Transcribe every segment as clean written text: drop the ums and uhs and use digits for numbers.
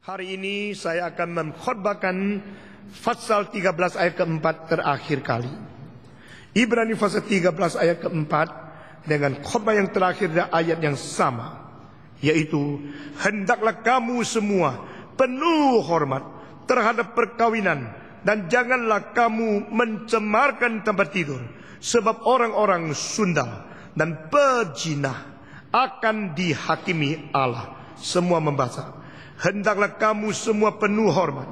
Hari ini saya akan mengkhotbahkan Fatsal 13 ayat keempat terakhir kali. Ibrani pasal 13 ayat keempat dengan khotbah yang terakhir dari ayat yang sama, yaitu hendaklah kamu semua penuh hormat terhadap perkawinan, dan janganlah kamu mencemarkan tempat tidur, sebab orang-orang sundal dan pejinah akan dihakimi Allah. Semua membaca. Hendaklah kamu semua penuh hormat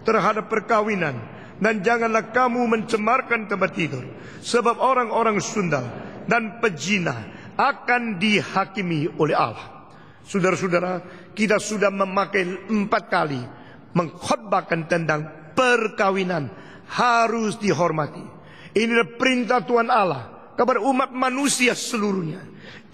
terhadap perkawinan, dan janganlah kamu mencemarkan tempat tidur, sebab orang-orang sundal dan pejinah akan dihakimi oleh Allah. Saudara-saudara, kita sudah memakai 4 kali mengkhotbahkan tentang perkawinan harus dihormati. Inilah perintah Tuhan Allah kepada umat manusia seluruhnya.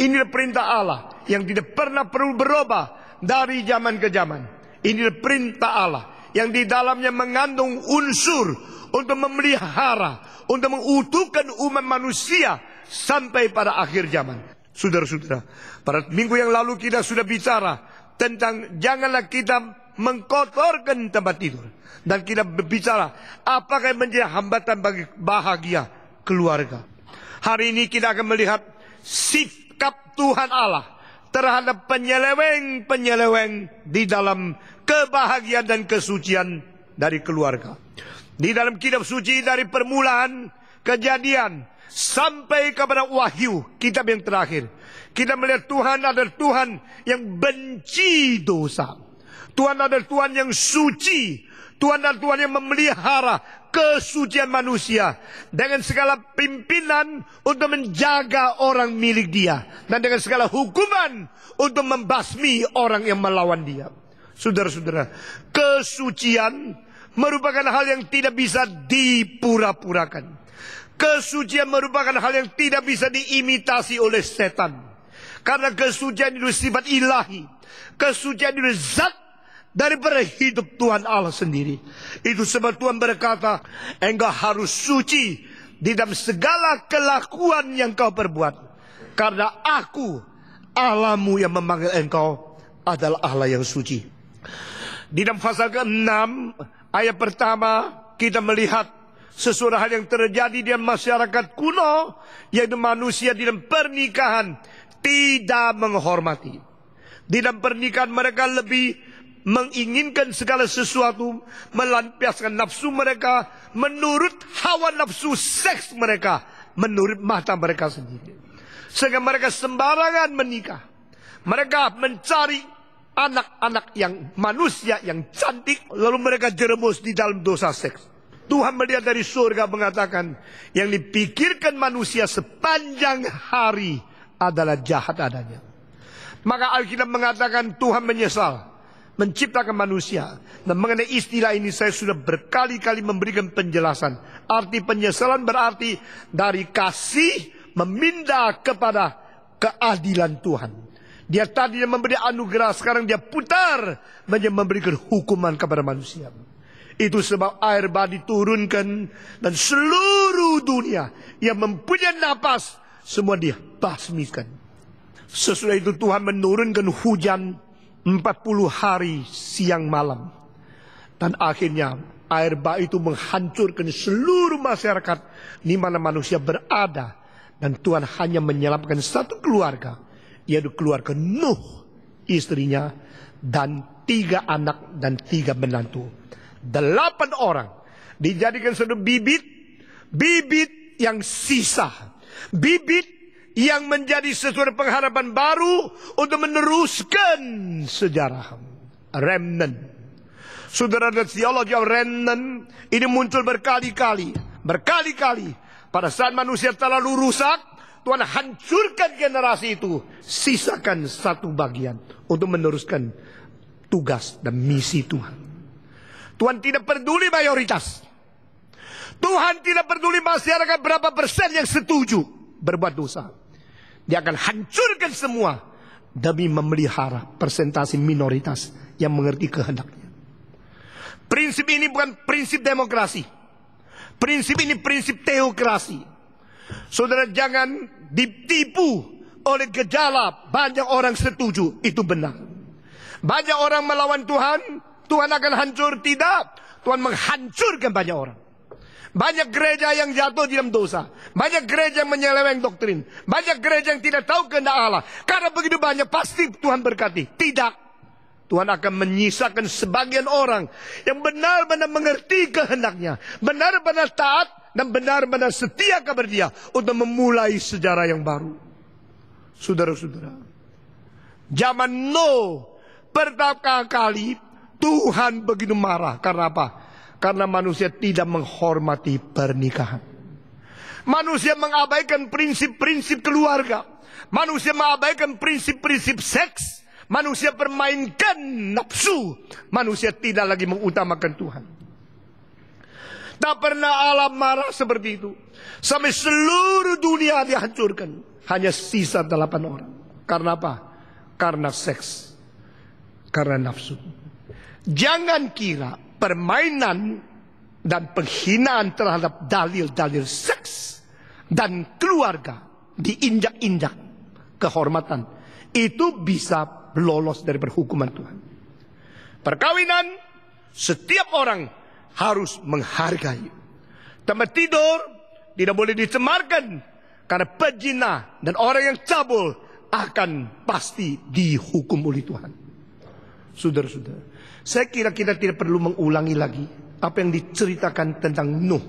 Inilah perintah Allah yang tidak pernah perlu berubah dari zaman ke zaman. Inilah perintah Allah yang di dalamnya mengandung unsur untuk memelihara, untuk mengutuhkan umat manusia sampai pada akhir zaman. Saudara-saudara, pada minggu yang lalu kita sudah bicara tentang janganlah kita mengkotorkan tempat tidur, dan kita berbicara apakah yang menjadi hambatan bagi bahagia keluarga. Hari ini kita akan melihat sikap Tuhan Allah terhadap penyeleweng-penyeleweng di dalam kebahagiaan dan kesucian dari keluarga. Di dalam kitab suci dari permulaan Kejadian sampai kepada Wahyu, kitab yang terakhir, kita melihat Tuhan adalah Tuhan yang benci dosa. Tuhan adalah Tuhan yang suci. Tuhan adalah Tuhan yang memelihara kesucian manusia dengan segala pimpinan untuk menjaga orang milik dia, dan dengan segala hukuman untuk membasmi orang yang melawan dia. Saudara-saudara, kesucian merupakan hal yang tidak bisa dipura-purakan. Kesucian merupakan hal yang tidak bisa diimitasi oleh setan, karena kesucian itu sifat ilahi. Kesucian itu zat daripada hidup Tuhan Allah sendiri. Itu sebab Tuhan berkata, engkau harus suci di dalam segala kelakuan yang kau perbuat, karena aku Allahmu yang memanggil engkau adalah Allah yang suci. Di dalam pasal ke-6 ayat pertama, kita melihat sesuatu hal yang terjadi di masyarakat kuno, yaitu manusia di dalam pernikahan tidak menghormati. Di dalam pernikahan mereka lebih menginginkan segala sesuatu, melampiaskan nafsu mereka menurut hawa nafsu seks mereka, menurut mata mereka sendiri, sehingga mereka sembarangan menikah. Mereka mencari anak-anak yang manusia yang cantik, lalu mereka jerumus di dalam dosa seks. Tuhan melihat dari surga mengatakan, yang dipikirkan manusia sepanjang hari adalah jahat adanya. Maka Alkitab mengatakan Tuhan menyesal menciptakan manusia. Dan mengenai istilah ini saya sudah berkali-kali memberikan penjelasan. Arti penyesalan berarti dari kasih memindah kepada keadilan Tuhan. Dia tadinya memberi anugerah, sekarang dia putar menjadi memberikan hukuman kepada manusia. Itu sebab air bah diturunkan, dan seluruh dunia yang mempunyai napas semua dibasmikan. Sesudah itu Tuhan menurunkan hujan 40 hari siang malam, dan akhirnya air bah itu menghancurkan seluruh masyarakat di mana manusia berada, dan Tuhan hanya menyelamatkan satu keluarga, yaitu keluarga Nuh, istrinya, dan 3 anak dan 3 menantu. 8 orang dijadikan satu bibit yang sisa, bibit yang menjadi sesuatu pengharapan baru untuk meneruskan sejarah. Remnant. Saudara, teologi remnant ini muncul berkali-kali. Pada saat manusia terlalu rusak, Tuhan hancurkan generasi itu, sisakan satu bagian untuk meneruskan tugas dan misi Tuhan. Tuhan tidak peduli mayoritas. Tuhan tidak peduli masyarakat berapa persen yang setuju berbuat dosa. Dia akan hancurkan semua demi memelihara persentase minoritas yang mengerti kehendaknya. Prinsip ini bukan prinsip demokrasi. Prinsip ini prinsip teokrasi. Saudara, jangan ditipu oleh gejala banyak orang setuju. Itu benar. Banyak orang melawan Tuhan, Tuhan akan hancur. Tidak, Tuhan menghancurkan banyak orang. Banyak gereja yang jatuh di dalam dosa. Banyak gereja yang menyeleweng doktrin. Banyak gereja yang tidak tahu kehendak Allah. Karena begitu banyak, pasti Tuhan berkati. Tidak. Tuhan akan menyisakan sebagian orang yang benar-benar mengerti kehendaknya, benar-benar taat, dan benar-benar setia kepada Dia untuk memulai sejarah yang baru. Saudara-saudara, zaman Nuh pertama kali Tuhan begitu marah. Karena apa? Karena manusia tidak menghormati pernikahan. Manusia mengabaikan prinsip-prinsip keluarga. Manusia mengabaikan prinsip-prinsip seks. Manusia permainkan nafsu. Manusia tidak lagi mengutamakan Tuhan. Tak pernah Allah marah seperti itu. Sampai seluruh dunia dihancurkan. Hanya sisa 8 orang. Karena apa? Karena seks. Karena nafsu. Jangan kira permainan dan penghinaan terhadap dalil-dalil seks dan keluarga diinjak-injak kehormatan itu bisa lolos dari hukuman Tuhan. Perkawinan, setiap orang harus menghargai. Tempat tidur tidak boleh dicemarkan, karena pezina dan orang yang cabul akan pasti dihukum oleh Tuhan. Saudara-saudara, saya kira kita tidak perlu mengulangi lagi apa yang diceritakan tentang Nuh.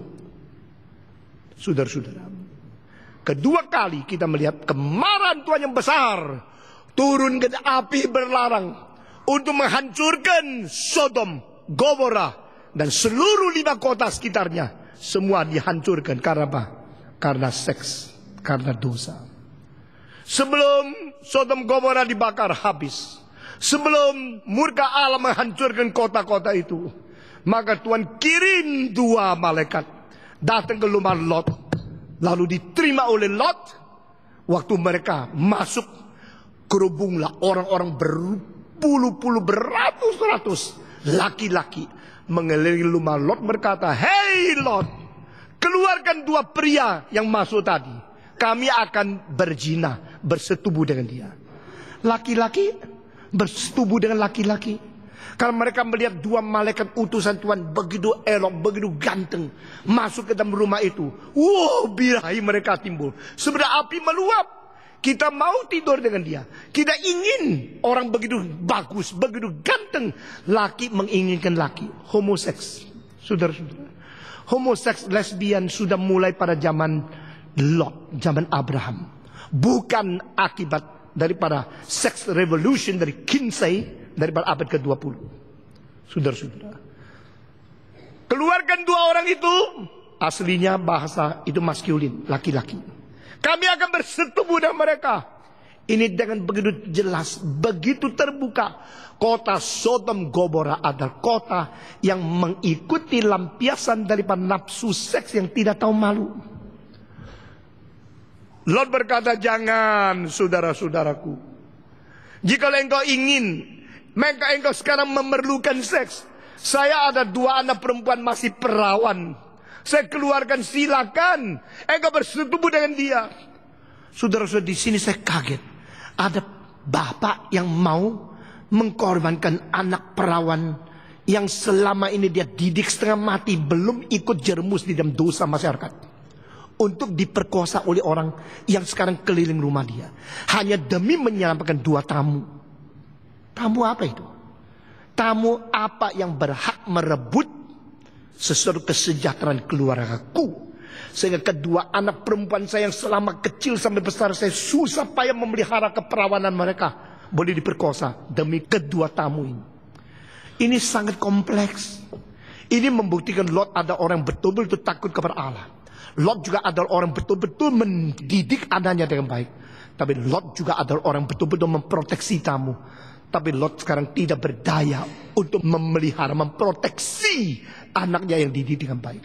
Saudara-saudara, kedua kali kita melihat kemarahan Tuhan yang besar turun ke api berlarang untuk menghancurkan Sodom, Gomora, dan seluruh 5 kota sekitarnya. Semua dihancurkan karena apa? Karena seks, karena dosa. Sebelum Sodom Gomora dibakar habis, sebelum murka Allah menghancurkan kota-kota itu, maka Tuhan kirim 2 malaikat datang ke rumah Lot. Lalu diterima oleh Lot. Waktu mereka masuk, kerubunglah orang-orang berpuluh-puluh, beratus-ratus laki-laki mengelilingi rumah Lot, berkata, "Hei Lot, keluarkan 2 pria yang masuk tadi. Kami akan berzina, bersetubuh dengan dia." Laki-laki bersetubuh dengan laki-laki. Karena mereka melihat 2 malaikat utusan Tuhan begitu elok, begitu ganteng masuk ke dalam rumah itu. Wow, birahi mereka timbul. Sebenarnya api meluap. Kita mau tidur dengan dia. Kita ingin orang begitu bagus, begitu ganteng. Laki menginginkan laki. Homoseks. Saudara-saudara, homoseks, lesbian sudah mulai pada zaman Lot, zaman Abraham. Bukan akibat daripada sex revolution dari Kinsey daripada abad ke-20. Saudara-saudara, keluarkan 2 orang itu, aslinya bahasa itu maskulin, laki-laki. Kami akan bersetubuh dengan mereka. Ini dengan begitu jelas, begitu terbuka. Kota Sodom Gomora adalah kota yang mengikuti lampiasan daripada nafsu seks yang tidak tahu malu. Lot berkata, "Jangan, saudara-saudaraku. Jika engkau ingin, maka engkau sekarang memerlukan seks. Saya ada 2 anak perempuan masih perawan. Saya keluarkan, silakan. Engkau bersetubuh dengan dia." Saudara-saudara, di sini saya kaget. Ada bapak yang mau mengkorbankan anak perawan yang selama ini dia didik setengah mati, belum ikut jerumus di dalam dosa masyarakat, untuk diperkosa oleh orang yang sekarang keliling rumah dia, hanya demi menyelamatkan 2 tamu. Tamu apa itu? Tamu apa yang berhak merebut sesuatu kesejahteraan keluargaku? Sehingga kedua anak perempuan saya yang selama kecil sampai besar saya susah payah memelihara keperawanan mereka, boleh diperkosa demi kedua tamu ini. Ini sangat kompleks. Ini membuktikan Lot ada orang betul-betul takut kepada Allah. Lot juga adalah orang betul-betul mendidik anaknya dengan baik. Tapi Lot juga adalah orang betul-betul memproteksi tamu. Tapi Lot sekarang tidak berdaya untuk memelihara, memproteksi anaknya yang dididik dengan baik.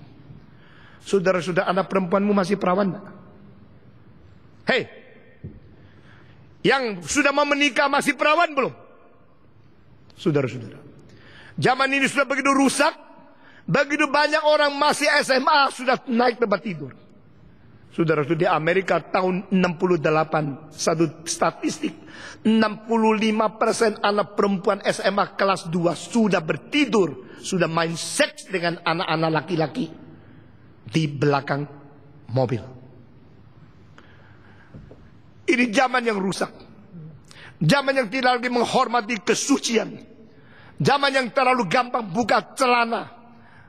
Saudara-saudara, anak perempuanmu masih perawan? Hei, yang sudah mau menikah masih perawan belum? Saudara-saudara, zaman ini sudah begitu rusak. Begitu banyak orang masih SMA sudah naik tempat tidur. Saudara, di Amerika tahun 68, satu statistik, 65% anak perempuan SMA kelas 2 sudah bertidur, sudah main seks dengan anak-anak laki-laki di belakang mobil. Ini zaman yang rusak. Zaman yang tidak lagi menghormati kesucian. Zaman yang terlalu gampang buka celana,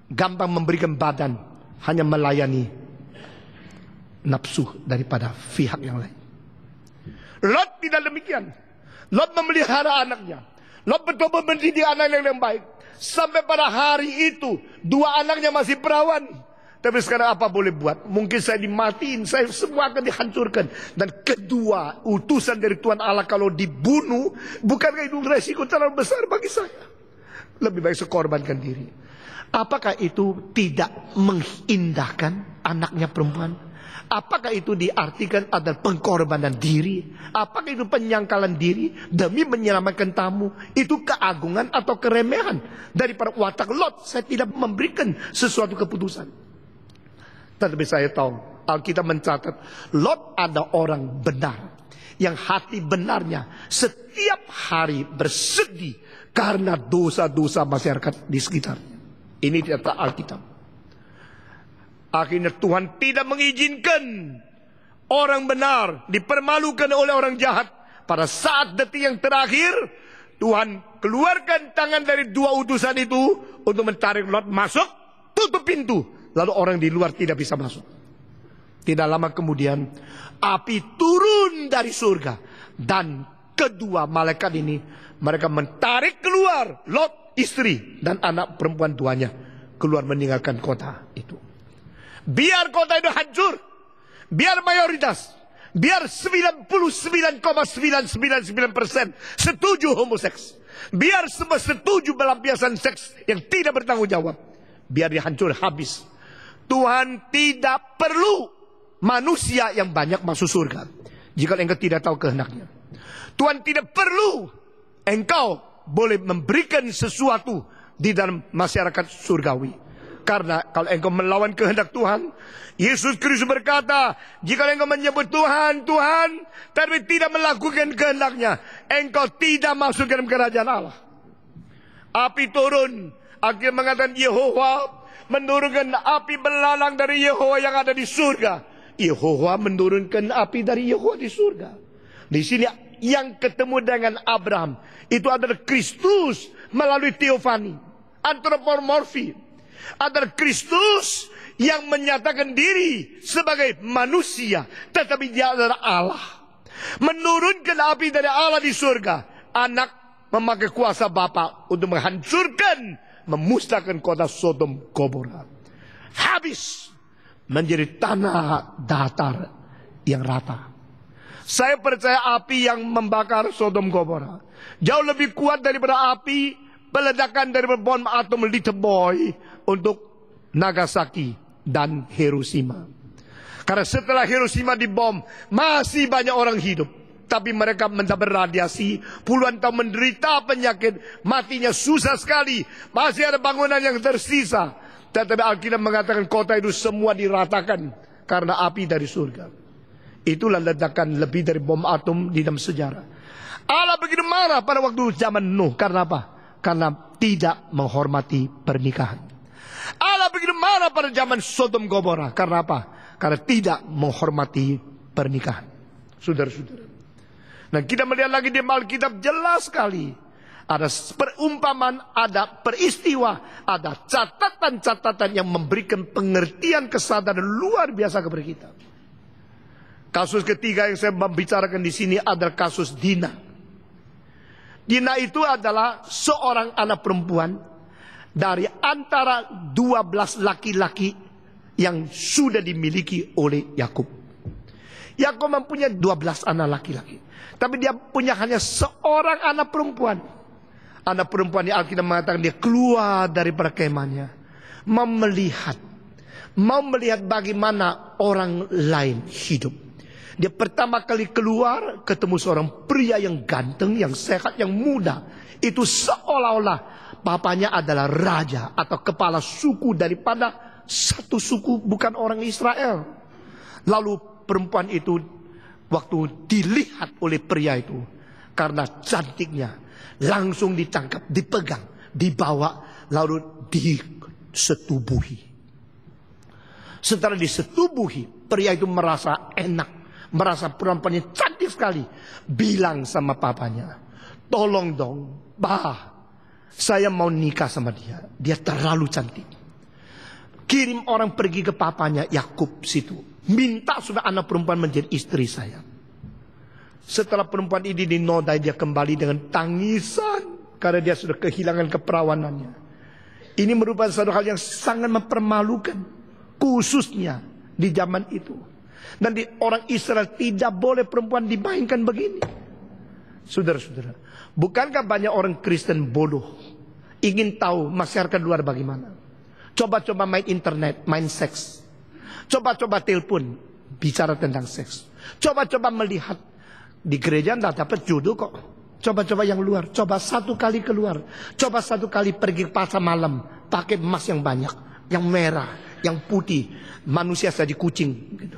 gampang memberikan badan, hanya melayani nafsu daripada pihak yang lain. Lot tidak demikian. Lot memelihara anaknya. Lot betul-betul mendidik anaknya yang baik. Sampai pada hari itu, 2 anaknya masih perawan. Tapi sekarang apa boleh buat? Mungkin saya dimatiin, saya semua akan dihancurkan. Dan kedua, utusan dari Tuhan Allah kalau dibunuh, bukankah itu resiko terlalu besar bagi saya? Lebih baik saya korbankan diri. Apakah itu tidak mengindahkan anaknya perempuan? Apakah itu diartikan adalah pengorbanan diri? Apakah itu penyangkalan diri demi menyelamatkan tamu? Itu keagungan atau keremehan daripada watak Lot? Saya tidak memberikan sesuatu keputusan. Tetapi saya tahu Alkitab mencatat Lot ada orang benar yang hati benarnya setiap hari bersedih karena dosa-dosa masyarakat di sekitarnya. Ini data Alkitab. Akhirnya Tuhan tidak mengizinkan orang benar dipermalukan oleh orang jahat. Pada saat detik yang terakhir, Tuhan keluarkan tangan dari 2 utusan itu untuk menarik Lot masuk, tutup pintu. Lalu orang di luar tidak bisa masuk. Tidak lama kemudian, api turun dari surga. Dan kedua malaikat ini, mereka menarik keluar Lot, istri, dan anak perempuan tuanya. Keluar meninggalkan kota itu. Biar kota itu hancur, biar mayoritas, biar 99,999% setuju homoseks, biar semua setuju pelampiasan seks yang tidak bertanggung jawab, biar dihancur habis. Tuhan tidak perlu manusia yang banyak masuk surga jika engkau tidak tahu kehendaknya. Tuhan tidak perlu engkau boleh memberikan sesuatu di dalam masyarakat surgawi. Karena kalau engkau melawan kehendak Tuhan, Yesus Kristus berkata, jika engkau menyebut Tuhan, Tuhan, tapi tidak melakukan kehendaknya, engkau tidak masuk dalam kerajaan Allah. Api turun, akhirnya mengatakan Yehova menurunkan api belalang dari Yehova yang ada di surga. Yehova menurunkan api dari Yehova di surga. Di sini yang ketemu dengan Abraham itu adalah Kristus melalui teofani, antropomorfi. Adalah Kristus yang menyatakan diri sebagai manusia, tetapi dia adalah Allah. Menurunkan api dari Allah di surga. Anak memakai kuasa Bapa untuk menghancurkan, memusnahkan kota Sodom Gomora. Habis menjadi tanah datar yang rata. Saya percaya api yang membakar Sodom Gomora jauh lebih kuat daripada api peledakan dari bom atom Little Boy untuk Nagasaki dan Hiroshima. Karena setelah Hiroshima dibom, masih banyak orang hidup. Tapi mereka mendapat radiasi, puluhan tahun menderita penyakit, matinya susah sekali. Masih ada bangunan yang tersisa. Tetapi Alkitab mengatakan kota itu semua diratakan karena api dari surga. Itulah ledakan lebih dari bom atom di dalam sejarah. Allah begitu marah pada waktu zaman Nuh. Karena apa? Karena tidak menghormati pernikahan. Allah begitu marah pada zaman Sodom Gomora. Karena apa? Karena tidak menghormati pernikahan. Saudara-saudara. Nah, kita melihat lagi di Alkitab jelas sekali. Ada perumpamaan, ada peristiwa, ada catatan-catatan yang memberikan pengertian kesadaran luar biasa kepada kita. Kasus ketiga yang saya membicarakan di sini adalah kasus Dina. Dina itu adalah seorang anak perempuan dari antara 12 laki-laki yang sudah dimiliki oleh Yakub. Yakub mempunyai 12 anak laki-laki, tapi dia punya hanya seorang anak perempuan. Anak perempuan yang Alkitab mengatakan dia keluar daripada kemahnya, mau melihat bagaimana orang lain hidup. Dia pertama kali keluar ketemu seorang pria yang ganteng, yang sehat, yang muda. Itu seolah-olah bapaknya adalah raja atau kepala suku daripada satu suku bukan orang Israel. Lalu perempuan itu waktu dilihat oleh pria itu, karena cantiknya, langsung ditangkap, dipegang, dibawa, lalu disetubuhi. Setelah disetubuhi, pria itu merasa enak, merasa perempuannya cantik sekali. Bilang sama papanya, tolong dong, Bah, saya mau nikah sama dia. Dia terlalu cantik. Kirim orang pergi ke papanya Yakub situ, minta sudah anak perempuan menjadi istri saya. Setelah perempuan ini dinodai, dia kembali dengan tangisan karena dia sudah kehilangan keperawanannya. Ini merupakan satu hal yang sangat mempermalukan, khususnya di zaman itu. Dan di orang Israel tidak boleh perempuan dimainkan begini. Saudara-saudara, bukankah banyak orang Kristen bodoh, ingin tahu masyarakat luar bagaimana? Coba-coba main internet, main seks. Coba-coba telepon, bicara tentang seks. Coba-coba melihat. Di gereja tidak dapat jodoh kok. Coba-coba yang luar. Coba satu kali keluar. Coba satu kali pergi ke pasar malam. Pakai emas yang banyak. Yang merah, yang putih. Manusia saja kucing. Gitu.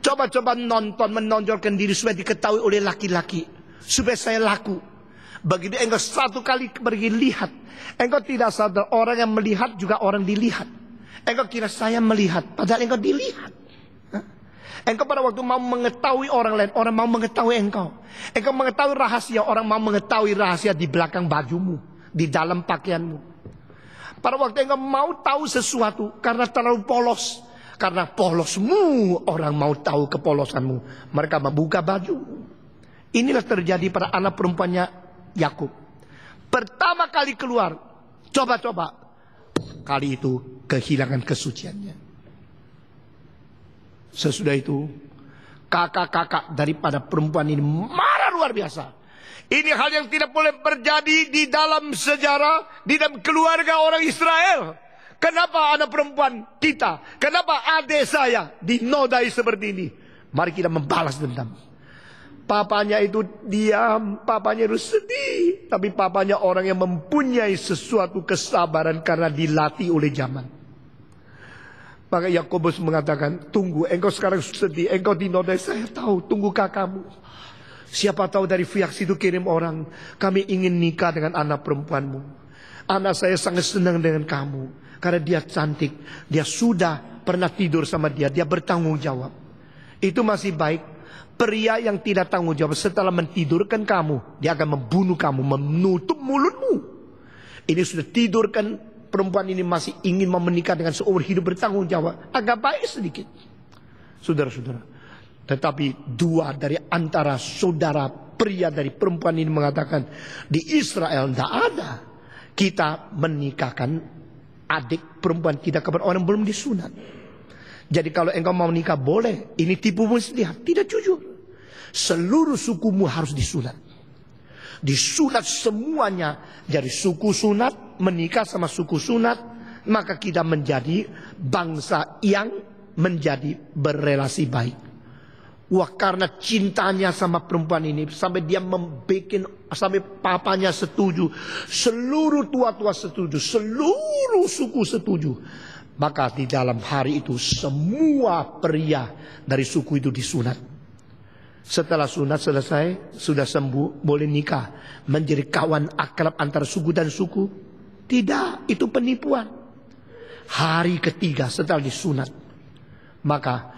Coba-coba nonton, menonjolkan diri supaya diketahui oleh laki-laki. Supaya saya laku. Begitu engkau satu kali pergi lihat, engkau tidak sadar orang yang melihat juga orang dilihat. Engkau kira saya melihat, padahal engkau dilihat. Engkau pada waktu mau mengetahui orang lain, orang mau mengetahui engkau. Engkau mengetahui rahasia, orang mau mengetahui rahasia di belakang bajumu, di dalam pakaianmu. Pada waktu engkau mau tahu sesuatu karena terlalu polos, karena polosmu, orang mau tahu kepolosanmu, mereka membuka baju. Inilah terjadi pada anak perempuannya Yakub. Pertama kali keluar, coba-coba, kali itu kehilangan kesuciannya. Sesudah itu, kakak-kakak daripada perempuan ini marah luar biasa. Ini hal yang tidak boleh terjadi di dalam sejarah, di dalam keluarga orang Israel. Kenapa anak perempuan kita, kenapa adik saya dinodai seperti ini? Mari kita membalas dendam. Papanya itu diam, papanya itu sedih. Tapi papanya orang yang mempunyai sesuatu kesabaran karena dilatih oleh zaman. Maka Yakobus mengatakan, tunggu, engkau sekarang sedih, engkau dinodai, saya tahu, tunggu kakakmu. Siapa tahu dari pihak situ kirim orang, kami ingin nikah dengan anak perempuanmu. Anak saya sangat senang dengan kamu, karena dia cantik, dia sudah pernah tidur sama dia, dia bertanggung jawab. Itu masih baik. Pria yang tidak tanggung jawab setelah mentidurkan kamu, dia akan membunuh kamu, menutup mulutmu. Ini sudah tidurkan, perempuan ini masih ingin menikah dengan seumur hidup bertanggung jawab. Agak baik sedikit. Saudara-saudara. Tetapi dua dari antara saudara pria dari perempuan ini mengatakan, di Israel tidak ada kita menikahkan adik perempuan kita kepada orang belum disunat. Jadi kalau engkau mau nikah boleh, ini tipu muslihat, tidak jujur. Seluruh sukumu harus disunat. Disunat semuanya. Jadi suku sunat, menikah sama suku sunat, maka kita menjadi bangsa yang menjadi berrelasi baik. Wah, karena cintanya sama perempuan ini, sampai dia membuat, sampai papanya setuju, seluruh tua-tua setuju, seluruh suku setuju. Maka di dalam hari itu semua pria dari suku itu disunat. Setelah sunat selesai, sudah sembuh, boleh nikah. Menjadi kawan akrab antara suku dan suku. Tidak, itu penipuan. Hari ketiga setelah disunat, maka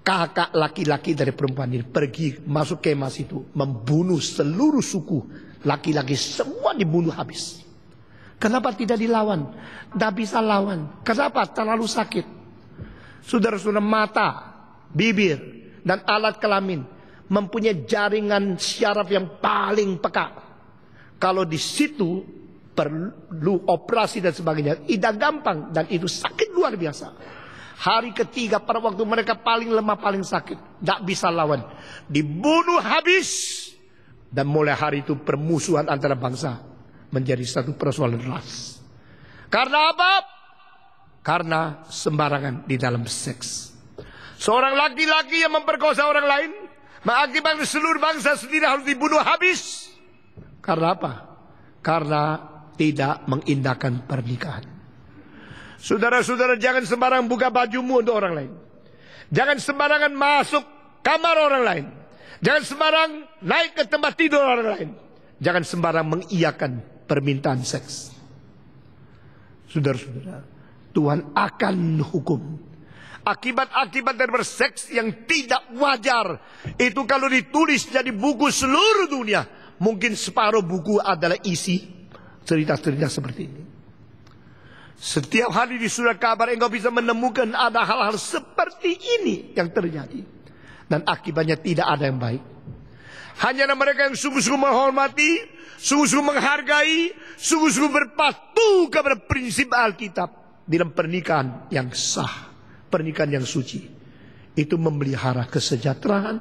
kakak laki-laki dari perempuan ini pergi masuk kemah itu, membunuh seluruh suku. Laki-laki semua dibunuh habis. Kenapa tidak dilawan? Tidak bisa lawan. Kenapa? Terlalu sakit. Saudara-saudara, mata, bibir, dan alat kelamin mempunyai jaringan syaraf yang paling peka. Kalau di situ perlu operasi dan sebagainya, tidak gampang dan itu sakit luar biasa. Hari ketiga pada waktu mereka paling lemah, paling sakit, tidak bisa lawan, dibunuh habis. Dan mulai hari itu permusuhan antara bangsa menjadi satu persoalan ras. Karena apa? Karena sembarangan di dalam seks. Seorang laki-laki yang memperkosa orang lain mengakibatkan seluruh bangsa sendiri harus dibunuh habis. Karena apa? Karena tidak mengindahkan pernikahan. Saudara-saudara, jangan sembarang buka bajumu untuk orang lain. Jangan sembarangan masuk kamar orang lain. Jangan sembarang naik ke tempat tidur orang lain. Jangan sembarang mengiyakan permintaan seks. Saudara-saudara, Tuhan akan hukum akibat-akibat dari berseks yang tidak wajar. Itu kalau ditulis jadi buku seluruh dunia, mungkin separuh buku adalah isi cerita-cerita seperti ini. Setiap hari di surat kabar engkau bisa menemukan ada hal-hal seperti ini yang terjadi. Dan akibatnya tidak ada yang baik. Hanya mereka yang sungguh-sungguh menghormati, sungguh-sungguh menghargai, sungguh-sungguh berpatuh kepada prinsip Alkitab dalam pernikahan yang sah, pernikahan yang suci. Itu memelihara kesejahteraan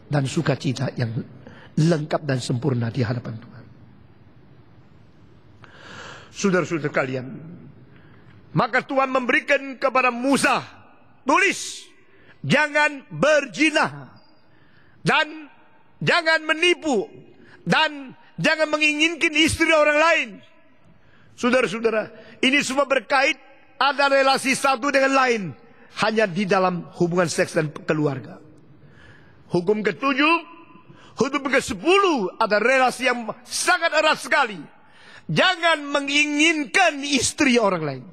dan sukacita yang lengkap dan sempurna di hadapan Tuhan. Saudara-saudara kalian, maka Tuhan memberikan kepada Musa, tulis, jangan berzina, dan jangan menipu, dan jangan menginginkan istri orang lain. Saudara-saudara, ini semua berkait ada relasi satu dengan lain, hanya di dalam hubungan seks dan keluarga. Hukum ke-7, hukum ke-10 ada relasi yang sangat erat sekali. Jangan menginginkan istri orang lain.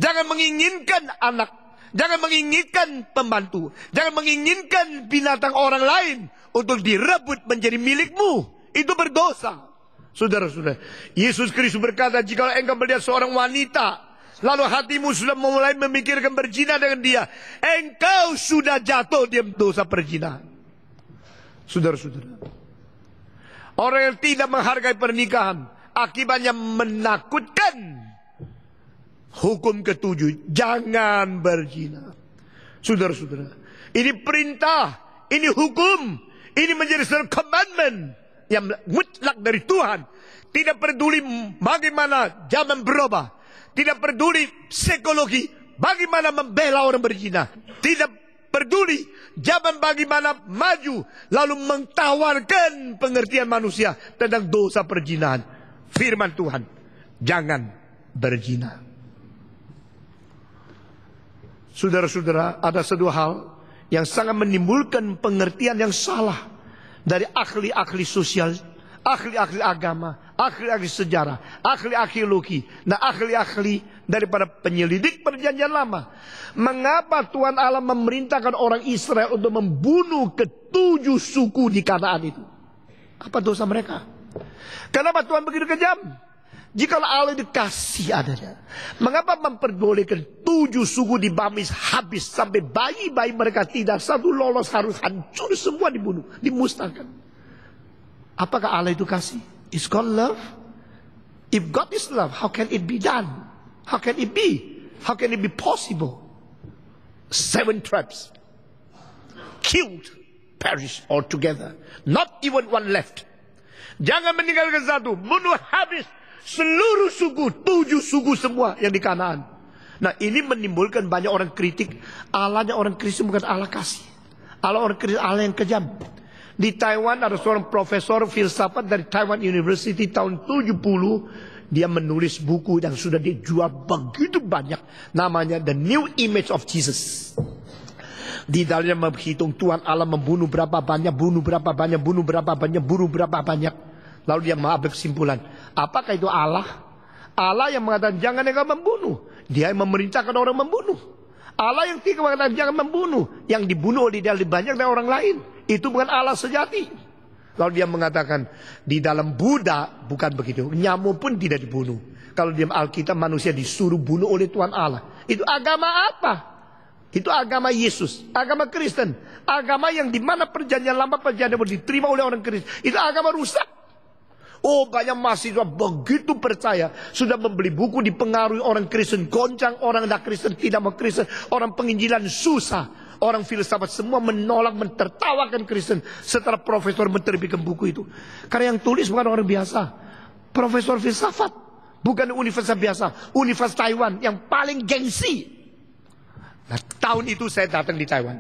Jangan menginginkan anak. Jangan menginginkan pembantu. Jangan menginginkan binatang orang lain untuk direbut menjadi milikmu. Itu berdosa. Saudara-saudara, Yesus Kristus berkata, jika engkau melihat seorang wanita, lalu hatimu sudah mulai memikirkan berzina dengan dia, engkau sudah jatuh di dosa perzinahan. Saudara-saudara, orang yang tidak menghargai pernikahan, akibatnya menakutkan. Hukum ke-7, jangan berzina. Saudara-saudara, ini perintah, ini hukum, ini menjadi sebuah commandment yang mutlak dari Tuhan. Tidak peduli bagaimana zaman berubah, tidak peduli psikologi bagaimana membela orang berzina, tidak peduli zaman bagaimana maju lalu mentawarkan pengertian manusia tentang dosa perzinahan. Firman Tuhan, jangan berzina. Saudara-saudara, ada satu hal yang sangat menimbulkan pengertian yang salah dari ahli-ahli sosial, ahli-ahli agama, ahli-ahli sejarah, ahli arkeologi, dan ahli-ahli daripada penyelidik perjanjian lama. Mengapa Tuhan Allah memerintahkan orang Israel untuk membunuh ke-7 suku di Kanaan itu? Apa dosa mereka? Kenapa Tuhan begitu kejam? Jika Allah dikasih adanya, mengapa memperbolehkan 7 suku dibamis habis sampai bayi-bayi mereka tidak satu lolos, harus hancur semua, dibunuh, dimusnahkan? Apakah Allah itu kasih? Is God love? If God is love, how can it be done? How can it be? How can it be possible? 7 tribes killed, perished altogether. Not even one left. Jangan meninggalkan satu, bunuh habis seluruh suku, 7 suku semua yang di Kanaan. Nah, ini menimbulkan banyak orang kritik. Allahnya orang Kristen bukan Allah kasih. Allah orang Kristen, Allah yang kejam. Di Taiwan ada seorang profesor filsafat dari Taiwan University tahun 70. Dia menulis buku yang sudah dijual begitu banyak. Namanya The New Image of Jesus. Di dalamnya menghitung Tuhan Allah membunuh berapa banyak, bunuh berapa banyak, bunuh berapa banyak, bunuh berapa banyak. Lalu dia mengambil kesimpulan, apakah itu Allah? Allah yang mengatakan jangan engkau membunuh. Dia yang memerintahkan orang membunuh. Allah yang tidak mengatakan jangan membunuh. Yang dibunuh oleh dia lebih banyak dari orang lain. Itu bukan Allah sejati. Lalu dia mengatakan, di dalam Buddha bukan begitu. Nyamuk pun tidak dibunuh. Kalau di Alkitab manusia disuruh bunuh oleh Tuhan Allah. Itu agama apa? Itu agama Yesus, agama Kristen. Agama yang dimana perjanjian lama, perjanjian baru diterima oleh orang Kristen. Itu agama rusak. Oh, banyak mahasiswa begitu percaya, sudah membeli buku dipengaruhi orang Kristen, goncang orang tidak Kristen, tidak mau Kristen, orang penginjilan susah, orang filsafat semua menolak, mentertawakan Kristen setelah profesor menerbitkan buku itu. Karena yang tulis bukan orang biasa, profesor filsafat, bukan universitas biasa, Universitas Taiwan yang paling gengsi. Nah, tahun itu saya datang di Taiwan,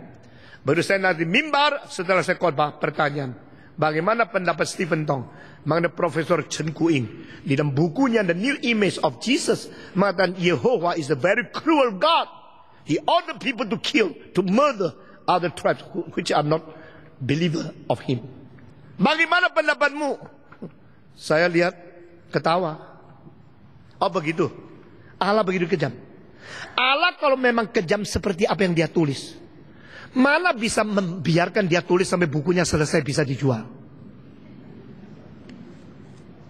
baru saya nanti mimbar setelah saya khotbah, pertanyaan, bagaimana pendapat Stephen Tong mengenai Profesor Chen Kuing di dalam bukunya The New Image of Jesus mengatakan Yehovah is a very cruel God. He ordered people to kill, to murder, other tribes which are not believer of him. Bagaimana pendapatmu? Saya lihat ketawa. Oh begitu. Allah begitu kejam. Allah kalau memang kejam seperti apa yang dia tulis, mana bisa membiarkan dia tulis sampai bukunya selesai bisa dijual?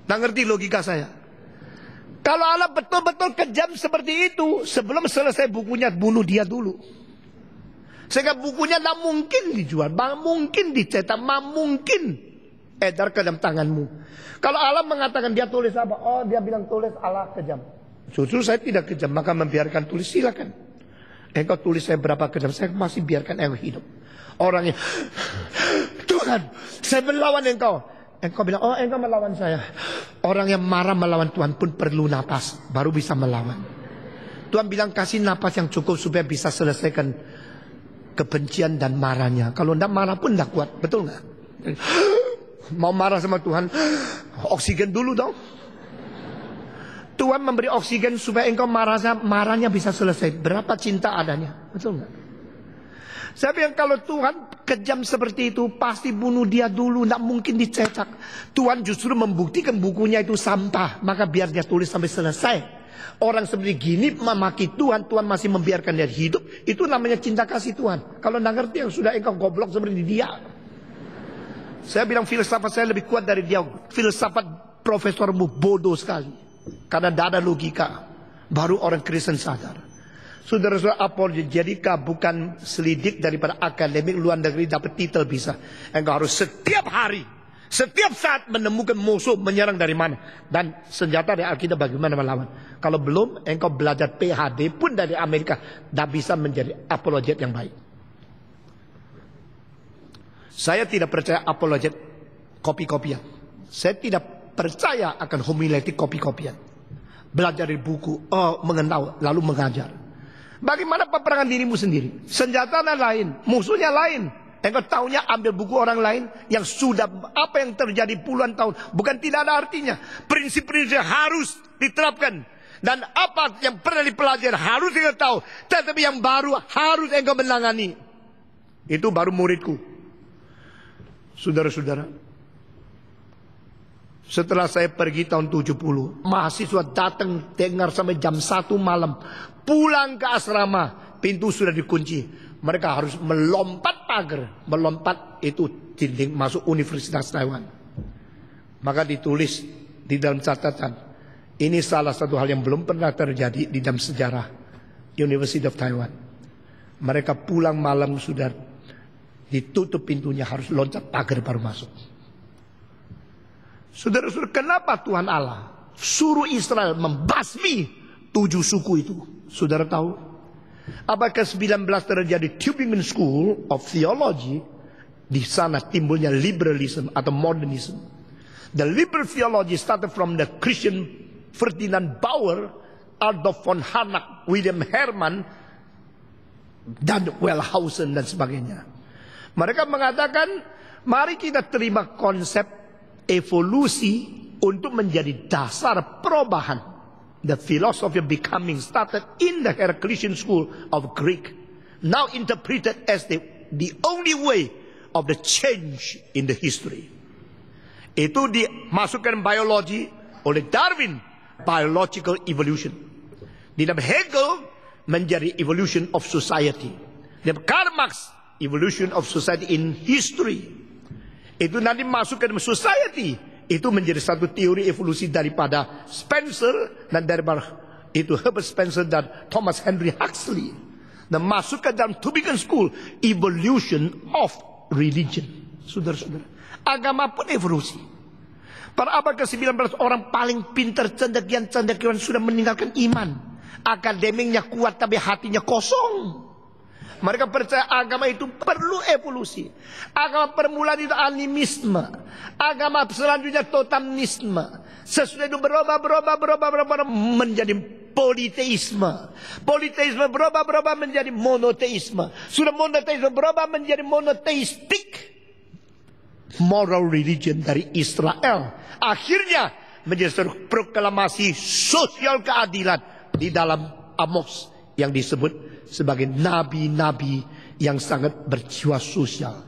Nggak ngerti logika saya. Kalau Allah betul-betul kejam seperti itu, sebelum selesai bukunya bunuh dia dulu. Sehingga bukunya tidak mungkin dijual, tidak mungkin dicetak, tidak mungkin edar ke dalam tanganmu. Kalau Allah mengatakan dia tulis apa? Oh dia bilang tulis, Allah kejam. Justru saya tidak kejam, maka membiarkan tulis silakan. Engkau tulis saya berapa kejam, saya masih biarkan engkau hidup. Orangnya, Tuhan, saya melawan engkau. Engkau bilang, oh engkau melawan saya. Orang yang marah melawan Tuhan pun perlu napas, baru bisa melawan. Tuhan bilang kasih napas yang cukup supaya bisa selesaikan kebencian dan marahnya. Kalau tidak marah pun tidak kuat, betul nggak? Mau marah sama Tuhan, oksigen dulu dong. Tuhan memberi oksigen supaya engkau marahnya bisa selesai. Berapa cinta adanya, betul nggak? Saya bilang kalau Tuhan kejam seperti itu, pasti bunuh dia dulu, tidak mungkin dicetak. Tuhan justru membuktikan bukunya itu sampah, maka biar dia tulis sampai selesai. Orang seperti gini memaki Tuhan, Tuhan masih membiarkan dia hidup, itu namanya cinta kasih Tuhan. Kalau tidak ngerti yang sudah engkau goblok seperti dia. Saya bilang filsafat saya lebih kuat dari dia. Filsafat profesormu bodoh sekali, karena tidak ada logika. Baru orang Kristen sadar. Saudara-saudara, apologetika bukan selidik daripada akademik luar negeri dapat titel bisa. Engkau harus setiap hari, setiap saat menemukan musuh menyerang dari mana. Dan senjata dari Alkitab bagaimana melawan. Kalau belum, engkau belajar PhD pun dari Amerika, tidak bisa menjadi apologet yang baik. Saya tidak percaya apologet kopi-kopian. Saya tidak percaya akan homiletik kopi-kopian. Belajar dari buku, mengenal, lalu mengajar. Bagaimana peperangan dirimu sendiri? Senjatanya lain, musuhnya lain. Engkau tahunya ambil buku orang lain yang sudah apa yang terjadi puluhan tahun. Bukan tidak ada artinya. Prinsip-prinsip harus diterapkan. Dan apa yang pernah dipelajari harus engkau tahu. Tetapi yang baru harus engkau menangani. Itu baru muridku. Saudara-saudara, setelah saya pergi tahun 70, mahasiswa datang dengar sampai jam 1 malam. Pulang ke asrama, pintu sudah dikunci. Mereka harus melompat pagar. Melompat itu dinding masuk Universitas Taiwan. Maka ditulis di dalam catatan, ini salah satu hal yang belum pernah terjadi di dalam sejarah University of Taiwan. Mereka pulang malam sudah ditutup pintunya, harus loncat pagar baru masuk. Saudara-saudara, kenapa Tuhan Allah suruh Israel membasmi 7 suku itu? Saudara tahu? Apakah 19 terjadi Tübingen School of Theology? Di sana timbulnya liberalism atau modernism. The liberal theology started from the Christian Ferdinand Bauer, Adolf von Harnack, William Hermann, dan Wellhausen dan sebagainya. Mereka mengatakan, mari kita terima konsep evolusi untuk menjadi dasar perubahan. The philosophy of becoming started in the Heraclitean school of Greek, now interpreted as the only way of the change in the history. Itu dimasukkan biologi oleh Darwin, biological evolution. Di dalam Hegel menjadi evolution of society. Di dalam Karl Marx, evolution of society in history. Itu nanti masuk ke dalam society. Itu menjadi satu teori evolusi daripada Spencer dan daripada itu Herbert Spencer dan Thomas Henry Huxley. Dan masuk ke dalam Tübingen School, evolution of religion. Saudara-saudara, agama pun evolusi. Pada abad ke-19 orang paling pintar cendekian sudah meninggalkan iman. Akademiknya kuat tapi hatinya kosong. Mereka percaya agama itu perlu evolusi. Agama permulaan itu animisme. Agama selanjutnya totemisme. Sesudah itu berubah menjadi politeisme. Politeisme berubah menjadi monoteisme. Sudah monoteisme berubah menjadi monoteistik. Moral religion dari Israel. Akhirnya menjadi satu proklamasi sosial keadilan di dalam Amos yang disebut sebagai nabi-nabi yang sangat berjiwa sosial.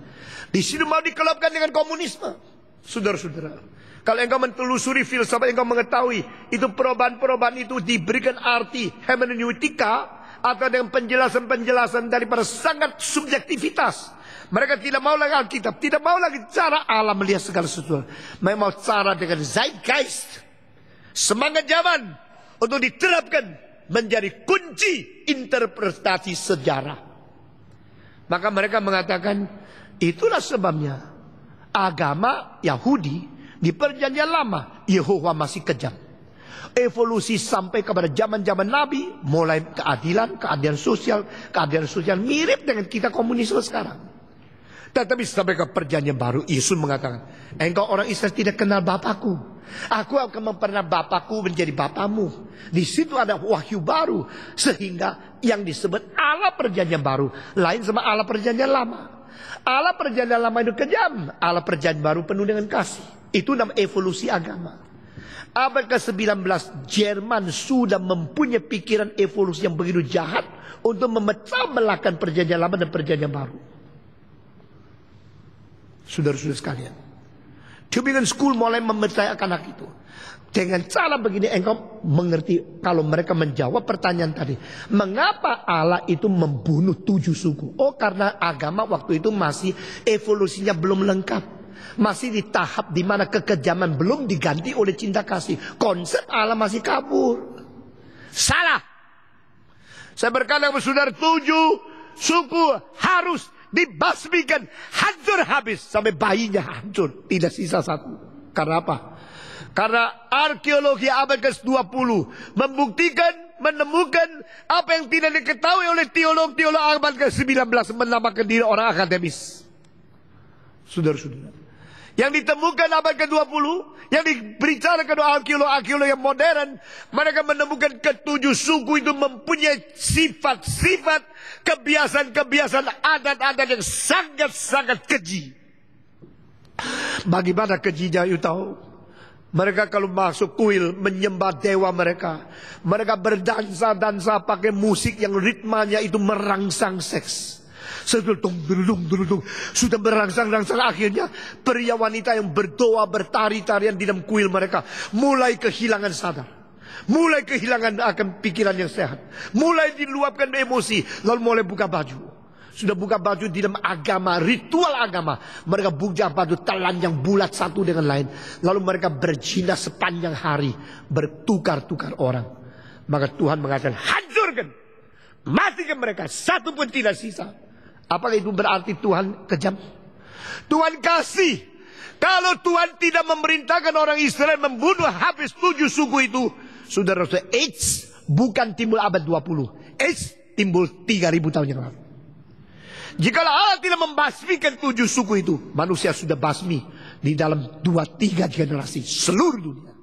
Di sini mau dikelopkan dengan komunisme. Saudara-saudara, kalau engkau mentelusuri filsafat, engkau mengetahui itu perubahan-perubahan itu diberikan arti hermeneutika atau dengan penjelasan-penjelasan daripada sangat subjektivitas. Mereka tidak mau lagi Alkitab, tidak mau lagi cara Allah melihat segala sesuatu. Mereka mau cara dengan zeitgeist, semangat zaman, untuk diterapkan menjadi kunci interpretasi sejarah. Maka mereka mengatakan, itulah sebabnya agama Yahudi di perjanjian lama Yehova masih kejam. Evolusi sampai kepada zaman-zaman Nabi, mulai keadilan sosial mirip dengan kita komunisme sekarang. Tetapi sampai ke perjanjian baru, Yesus mengatakan, engkau orang Israel tidak kenal Bapakku. Aku akan memperkenalkan Bapakku menjadi Bapamu. Di situ ada wahyu baru. Sehingga yang disebut Allah perjanjian baru lain sama Allah perjanjian lama. Allah perjanjian lama itu kejam. Allah perjanjian baru penuh dengan kasih. Itu nama evolusi agama. Abad ke-19 Jerman sudah mempunyai pikiran evolusi yang begitu jahat untuk memecah belahkan perjanjian lama dan perjanjian baru. Saudara-saudara sekalian, Tübingen School mulai mempercayakan hak itu. Dengan cara begini engkau mengerti kalau mereka menjawab pertanyaan tadi. Mengapa Allah itu membunuh 7 suku? Oh, karena agama waktu itu masih evolusinya belum lengkap. Masih di tahap di mana kekejaman belum diganti oleh cinta kasih. Konsep Allah masih kabur. Salah. Saya berkata kepada saudara, 7 suku harus dibasmikan, hancur habis sampai bayinya hancur, tidak sisa satu. Karena apa? Karena arkeologi abad ke-20 menemukan apa yang tidak diketahui oleh teolog-teolog abad ke-19 menamakan diri orang akademis. Saudara-saudara, yang ditemukan abad ke-20, yang dibicarakan oleh arkeolog yang modern, mereka menemukan ke-7 suku itu mempunyai sifat-sifat, kebiasaan-kebiasaan, adat-adat yang sangat-sangat keji. Bagaimana kejinya, you tahu? Mereka kalau masuk kuil menyembah dewa mereka. Mereka berdansa-dansa pakai musik yang ritmanya itu merangsang seks. Sudah berangsang-rangsang, akhirnya pria wanita yang berdoa bertari-tarian di dalam kuil mereka mulai kehilangan sadar, mulai kehilangan akan pikiran yang sehat, mulai diluapkan emosi, lalu mulai buka baju. Sudah buka baju di dalam agama, ritual agama, mereka buka baju telanjang bulat satu dengan lain, lalu mereka berzina sepanjang hari, bertukar-tukar orang. Maka Tuhan mengatakan, hancurkan, matikan mereka, satu pun tidak sisa. Apakah itu berarti Tuhan kejam? Tuhan kasih. Kalau Tuhan tidak memerintahkan orang Israel membunuh habis 7 suku itu, saudara-saudara, AIDS bukan timbul abad 20. AIDS timbul 3000 tahun yang lalu. Jikalau Allah tidak membasmikan 7 suku itu, manusia sudah basmi di dalam 2-3 generasi seluruh dunia.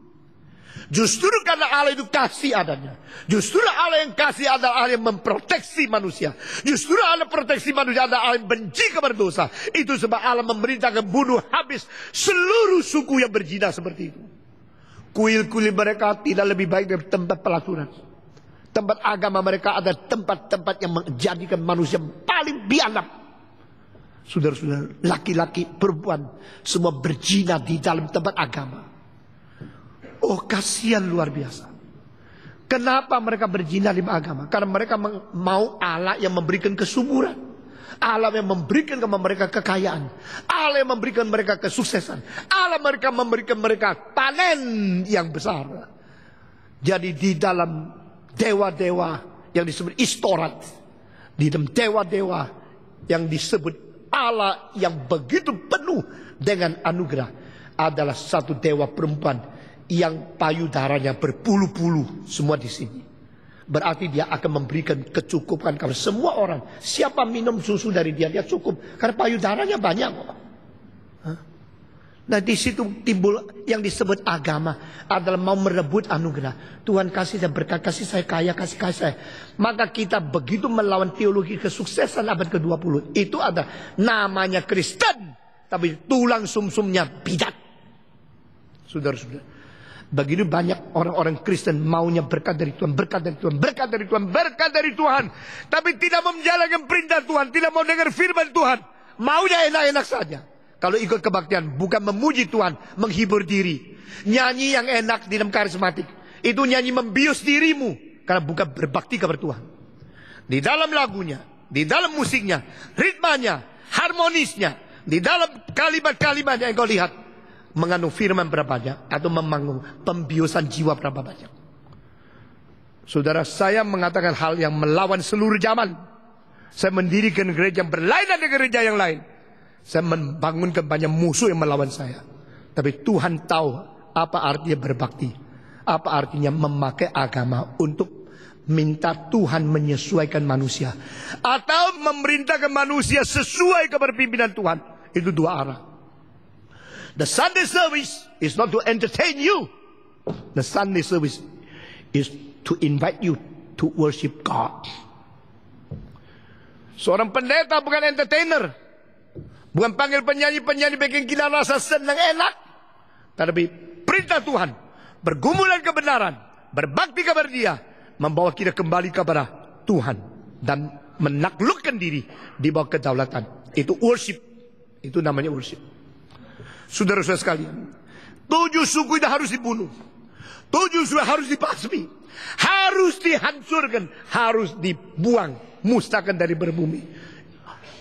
Justru karena Allah itu kasih adanya. Justru Allah yang kasih adalah Allah yang memproteksi manusia. Justru Allah proteksi manusia adalah Allah yang benci kepada dosa. Itu sebab Allah memerintahkan bunuh habis seluruh suku yang berzina seperti itu. Kuil-kuil mereka tidak lebih baik dari tempat pelaturan. Tempat agama mereka ada tempat-tempat yang menjadikan manusia paling biadab. Saudara-saudara, laki-laki, perempuan, semua berzina di dalam tempat agama. Oh, kasihan luar biasa. Kenapa mereka berzina di agama? Karena mereka mau Allah yang memberikan kesuburan, Allah yang memberikan kepada mereka kekayaan, Allah yang memberikan mereka kesuksesan, Allah mereka memberikan mereka panen yang besar. Jadi di dalam dewa-dewa yang disebut Istorat, di dalam dewa-dewa yang disebut Allah yang begitu penuh dengan anugerah, adalah satu dewa perempuan yang payudaranya berpuluh-puluh semua di sini. Berarti dia akan memberikan kecukupan kepada semua orang. Siapa minum susu dari dia, dia cukup. Karena payudaranya banyak. Nah, di situ timbul yang disebut agama adalah mau merebut anugerah. Tuhan kasih saya berkat, kasih saya kaya, kasih saya. Maka kita begitu melawan teologi kesuksesan abad ke-20. Itu ada namanya Kristen, tapi tulang sumsumnya bidat. Saudara-saudara, Begitu banyak orang-orang Kristen maunya berkat dari Tuhan, berkat dari Tuhan, berkat dari Tuhan, berkat dari Tuhan. Tapi tidak mau menjalankan perintah Tuhan, tidak mau dengar firman Tuhan. Maunya enak-enak saja. Kalau ikut kebaktian, bukan memuji Tuhan, menghibur diri. Nyanyi yang enak di dalam karismatik, itu nyanyi membius dirimu, karena bukan berbakti kepada Tuhan. Di dalam lagunya, di dalam musiknya, ritmanya, harmonisnya, di dalam kalimat-kalimatnya yang kau lihat mengandung firman berapa banyak, atau membangun pembiusan jiwa berapa banyak. Saudara, saya mengatakan hal yang melawan seluruh zaman. Saya mendirikan gereja yang berlainan dengan gereja yang lain. Saya membangunkan banyak musuh yang melawan saya. Tapi Tuhan tahu apa artinya berbakti, apa artinya memakai agama untuk minta Tuhan menyesuaikan manusia, atau memerintahkan manusia sesuai kepada pimpinan Tuhan. Itu dua arah. The Sunday service is not to entertain you. The Sunday service is to invite you to worship God. Seorang pendeta bukan entertainer, bukan panggil penyanyi-penyanyi bikin kita rasa senang enak. Tapi perintah Tuhan, bergumulan kebenaran, berbakti kepada Dia, membawa kita kembali kepada Tuhan dan menaklukkan diri di bawah kedaulatan. Itu worship. Itu namanya worship. Saudara-saudara sekalian, 7 suku itu harus dibunuh, 7 suku harus dibasmi, harus dihancurkan, harus dibuang, musnahkan dari berbumi.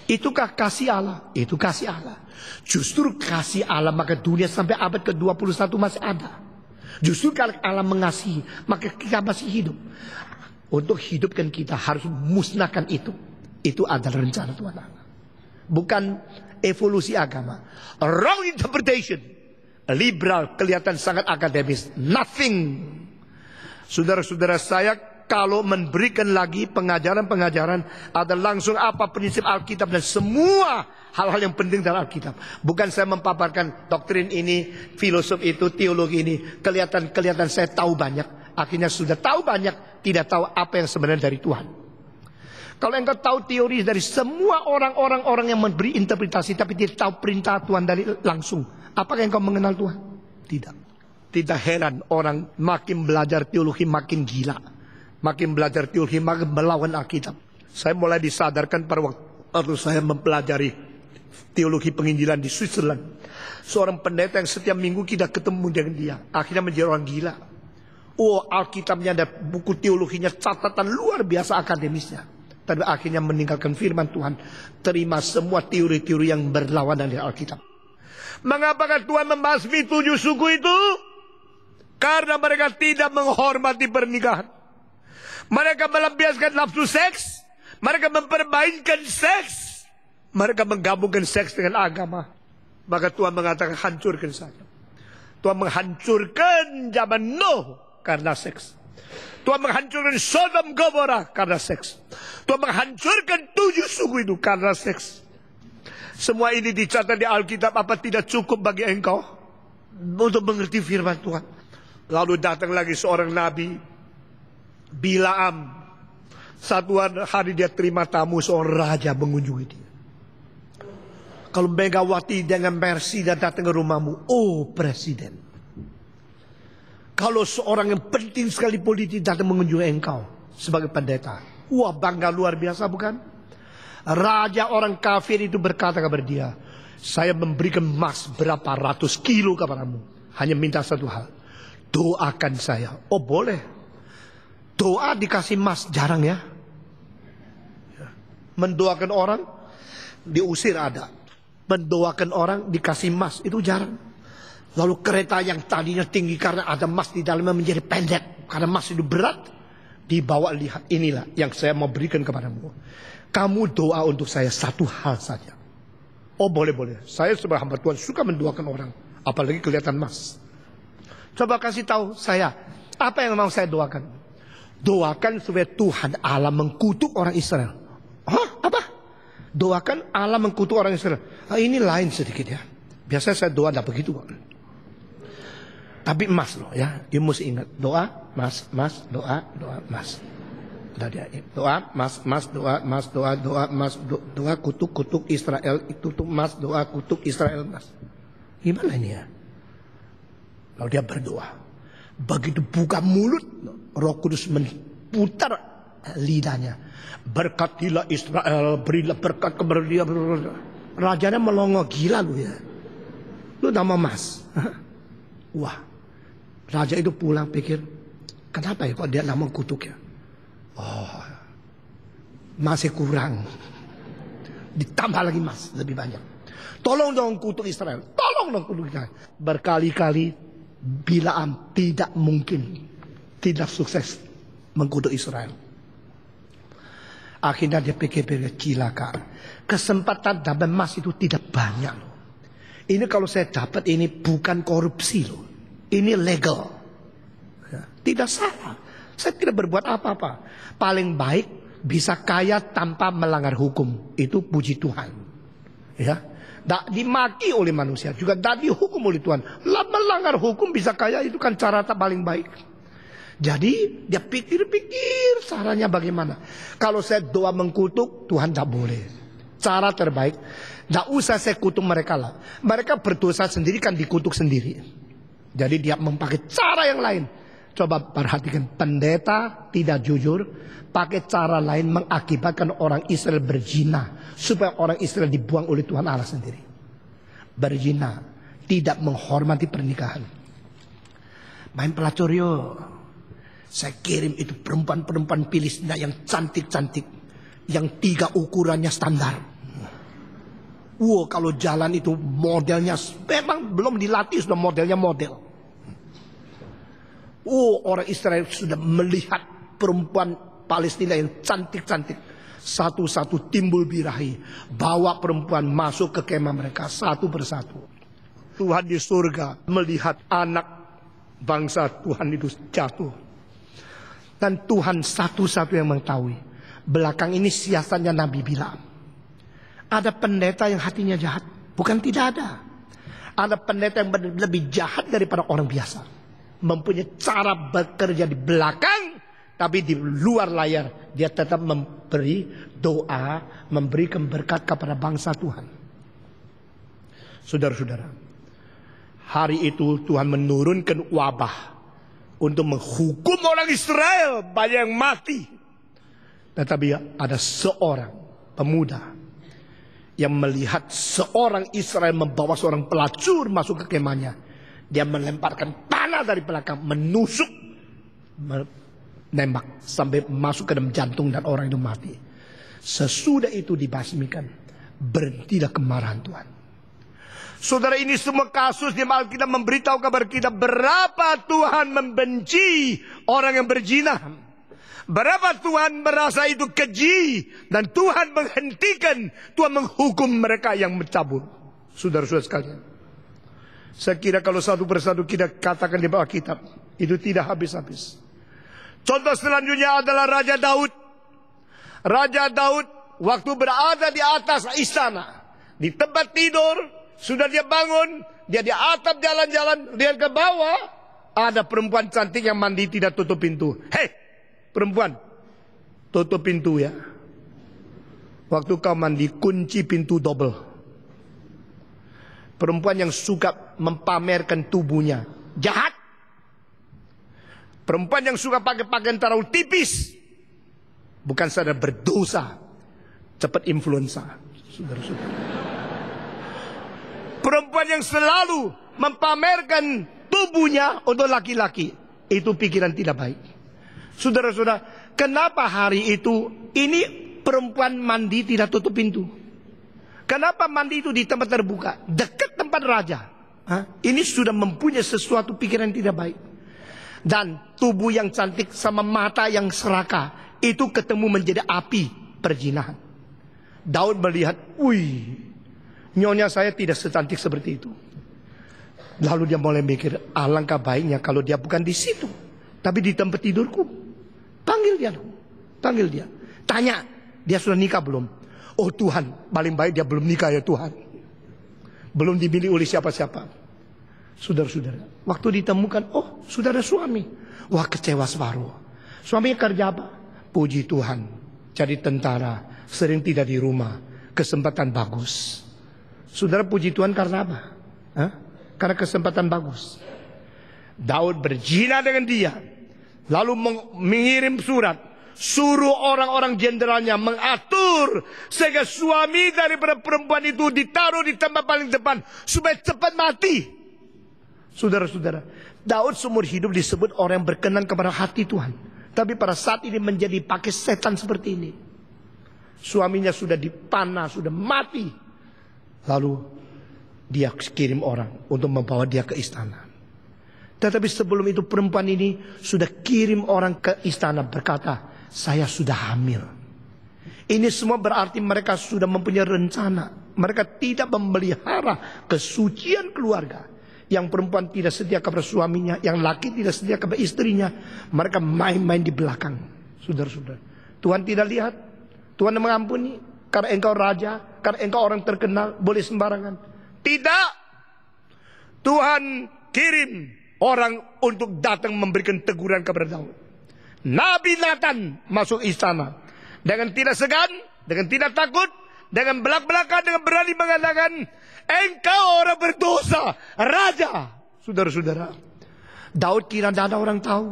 Itukah kasih Allah? Itu kasih Allah. Justru kasih Allah maka dunia sampai abad ke-21 masih ada. Justru kalau Allah mengasihi, maka kita masih hidup. Untuk hidupkan kita harus musnahkan itu. Itu adalah rencana Tuhan Allah. Bukan evolusi agama. Wrong interpretation. Liberal, kelihatan sangat akademis. Nothing. Saudara-saudara saya, kalau memberikan lagi pengajaran-pengajaran, ada langsung apa prinsip Alkitab dan semua hal-hal yang penting dalam Alkitab. Bukan saya mempaparkan doktrin ini, filosof itu, teologi ini. Kelihatan saya tahu banyak. Akhirnya sudah tahu banyak, tidak tahu apa yang sebenarnya dari Tuhan. Kalau engkau tahu teori dari semua orang-orang yang memberi interpretasi, tapi tidak tahu perintah Tuhan dari langsung, apakah engkau mengenal Tuhan? Tidak. Tidak heran orang makin belajar teologi makin gila. Makin belajar teologi makin melawan Alkitab. Saya mulai disadarkan pada waktu saya mempelajari teologi penginjilan di Switzerland. Seorang pendeta yang setiap minggu kita ketemu dengan dia, akhirnya menjadi orang gila. Oh, Alkitabnya ada buku teologinya, catatan luar biasa akademisnya. Tapi akhirnya meninggalkan firman Tuhan, terima semua teori-teori yang berlawanan dengan Alkitab. Mengapakah Tuhan membasmi 7 suku itu? Karena mereka tidak menghormati pernikahan. Mereka melampiaskan nafsu seks, mereka mempermainkan seks, mereka menggabungkan seks dengan agama. Maka Tuhan mengatakan hancurkan saja. Tuhan menghancurkan zaman Nuh karena seks. Tuhan menghancurkan Sodom Gomora karena seks. Tuhan menghancurkan 7 suku itu karena seks. Semua ini dicatat di Alkitab. Apa tidak cukup bagi engkau untuk mengerti firman Tuhan? Lalu datang lagi seorang nabi, Bilaam. Satu hari dia terima tamu, seorang raja mengunjungi dia. Kalau Megawati dengan Mercy datang ke rumahmu, oh presiden. Kalau seorang yang penting sekali politik datang mengunjungi engkau sebagai pendeta, wah bangga luar biasa bukan? Raja orang kafir itu berkata kepada dia, saya memberikan emas berapa ratus kilo kepadamu, hanya minta satu hal, doakan saya. Oh boleh, doa dikasih emas jarang ya. Mendoakan orang diusir ada, mendoakan orang dikasih emas itu jarang. Lalu kereta yang tadinya tinggi karena ada emas di dalamnya menjadi pendek. Karena emas itu berat. Dibawa, lihat inilah yang saya mau berikan kepadamu. Kamu doa untuk saya satu hal saja. Oh boleh. Saya sebagai hamba Tuhan suka mendoakan orang. Apalagi kelihatan emas. Coba kasih tahu saya. Apa yang mau saya doakan? Doakan supaya Tuhan Allah mengkutuk orang Israel. Hah? Apa? Doakan Allah mengkutuk orang Israel. Ini lain sedikit ya. Biasanya saya doa tidak begitu. Tapi emas loh ya, you mesti ingat doa, mas, doa, mas. Doa, mas, doa, mas, doa, kutuk Israel, kutuk mas, doa, kutuk Israel, mas. Gimana ini ya? Lalu dia berdoa. Begitu buka mulut, Roh Kudus memutar lidahnya. Berkatilah Israel, berilah berkat kepada dia. Rajanya melongo, gila lu ya. Lu nama Mas. Wah, raja itu pulang pikir, kenapa ya kok dia nama kutuk ya? Oh, masih kurang. Ditambah lagi Mas, lebih banyak. Tolong dong kutuk Israel. Tolong dong kutuk Israel. Berkali-kali Bilaam tidak mungkin, tidak sukses mengkutuk Israel. Akhirnya dia pikir-pikir, cilaka. Kesempatan dapat emas itu tidak banyak loh. Ini kalau saya dapat ini bukan korupsi loh. Ini legal. Ya, tidak salah. Saya tidak berbuat apa-apa. Paling baik bisa kaya tanpa melanggar hukum. Itu puji Tuhan. Ya. Tak dimaki oleh manusia, juga tak dihukum oleh Tuhan. Melanggar hukum bisa kaya, itu kan cara tak paling baik. Jadi dia pikir-pikir caranya bagaimana. Kalau saya doa mengkutuk, Tuhan tak boleh. Cara terbaik, tak usah saya kutuk mereka lah. Mereka berdosa sendiri kan dikutuk sendiri. Jadi dia memakai cara yang lain. Coba perhatikan, pendeta tidak jujur, pakai cara lain mengakibatkan orang Israel berzina, supaya orang Israel dibuang oleh Tuhan Allah sendiri. Berzina, tidak menghormati pernikahan. Main pelacur yo. Saya kirim itu perempuan-perempuan Filistina yang cantik-cantik, yang 3 ukurannya standar. Wow, kalau jalan itu modelnya memang belum dilatih, sudah modelnya model. Orang Israel sudah melihat perempuan Palestina yang cantik-cantik. Satu-satu timbul birahi. Bawa perempuan masuk ke kemah mereka satu persatu. Tuhan di surga melihat anak bangsa Tuhan itu jatuh. Dan Tuhan satu-satu yang mengetahui. Belakang ini siasatnya Nabi Bilaam. Ada pendeta yang hatinya jahat. Bukan tidak ada. Ada pendeta yang lebih jahat daripada orang biasa. Mempunyai cara bekerja di belakang, tapi di luar layar dia tetap memberi doa, memberikan berkat kepada bangsa Tuhan. Saudara-saudara, hari itu Tuhan menurunkan wabah untuk menghukum orang Israel, banyak yang mati. Tetapi ada seorang pemuda yang melihat seorang Israel membawa seorang pelacur masuk ke kemahnya. Dia melemparkan panah dari belakang, menusuk, menembak sampai masuk ke dalam jantung dan orang itu mati. Sesudah itu dibasmikan, berhentilah kemarahan Tuhan. Saudara, ini semua kasus di Alkitab memberitahu kabar kita berapa Tuhan membenci orang yang berzina. Berapa Tuhan merasa itu keji dan Tuhan menghentikan, Tuhan menghukum mereka yang mencabut. Saudara-saudara sekalian, saya kira kalau satu persatu kita katakan di bawah kitab, itu tidak habis-habis. Contoh selanjutnya adalah Raja Daud. Raja Daud waktu berada di atas istana, di tempat tidur, sudah dia bangun, dia di atap jalan-jalan, lihat ke bawah, ada perempuan cantik yang mandi tidak tutup pintu. Hei, perempuan, tutup pintu ya. Waktu kau mandi, kunci pintu double. Perempuan yang suka mempamerkan tubuhnya, jahat. Perempuan yang suka pakai pakaian terlalu tipis, bukan saja berdosa, cepat influenza. Saudara-saudara. Perempuan yang selalu mempamerkan tubuhnya untuk laki-laki, itu pikiran tidak baik. Saudara-saudara, kenapa hari itu ini perempuan mandi tidak tutup pintu? Kenapa mandi itu di tempat terbuka, dekat tempat raja? Ini sudah mempunyai sesuatu pikiran yang tidak baik. Dan tubuh yang cantik sama mata yang serakah, itu ketemu menjadi api perzinahan. Daud melihat, wih, nyonya saya tidak secantik seperti itu. Lalu dia mulai mikir, alangkah baiknya kalau dia bukan di situ, tapi di tempat tidurku. Panggil dia, panggil dia. Tanya, dia sudah nikah belum? Oh Tuhan, paling baik dia belum nikah ya Tuhan. Belum dimiliki oleh siapa-siapa. Saudara-saudara, waktu ditemukan, oh sudah ada suami. Wah, kecewa separuh. Suaminya kerja apa? Puji Tuhan, jadi tentara, sering tidak di rumah. Kesempatan bagus. Saudara, puji Tuhan karena apa? Karena kesempatan bagus. Daud berzina dengan dia, lalu mengirim surat, suruh orang-orang jenderalnya mengatur sehingga suami daripada perempuan itu ditaruh di tempat paling depan supaya cepat mati. Saudara-saudara, Daud seumur hidup disebut orang yang berkenan kepada hati Tuhan, tapi pada saat ini menjadi pakai setan seperti ini. Suaminya sudah dipanah, sudah mati, lalu dia kirim orang untuk membawa dia ke istana. Tetapi sebelum itu perempuan ini sudah kirim orang ke istana berkata, saya sudah hamil. Ini semua berarti mereka sudah mempunyai rencana. Mereka tidak memelihara kesucian keluarga. Yang perempuan tidak setia kepada suaminya, yang laki tidak setia kepada istrinya. Mereka main-main di belakang. Saudara-saudara, Tuhan tidak lihat. Tuhan mengampuni karena engkau raja, karena engkau orang terkenal, boleh sembarangan. Tidak. Tuhan kirim orang untuk datang memberikan teguran kepada Daud. Nabi Nathan masuk istana dengan tidak segan, dengan tidak takut, dengan belak-belakan, dengan berani mengatakan, engkau orang berdosa, raja. Saudara-saudara, Daud kira tidak ada orang tahu.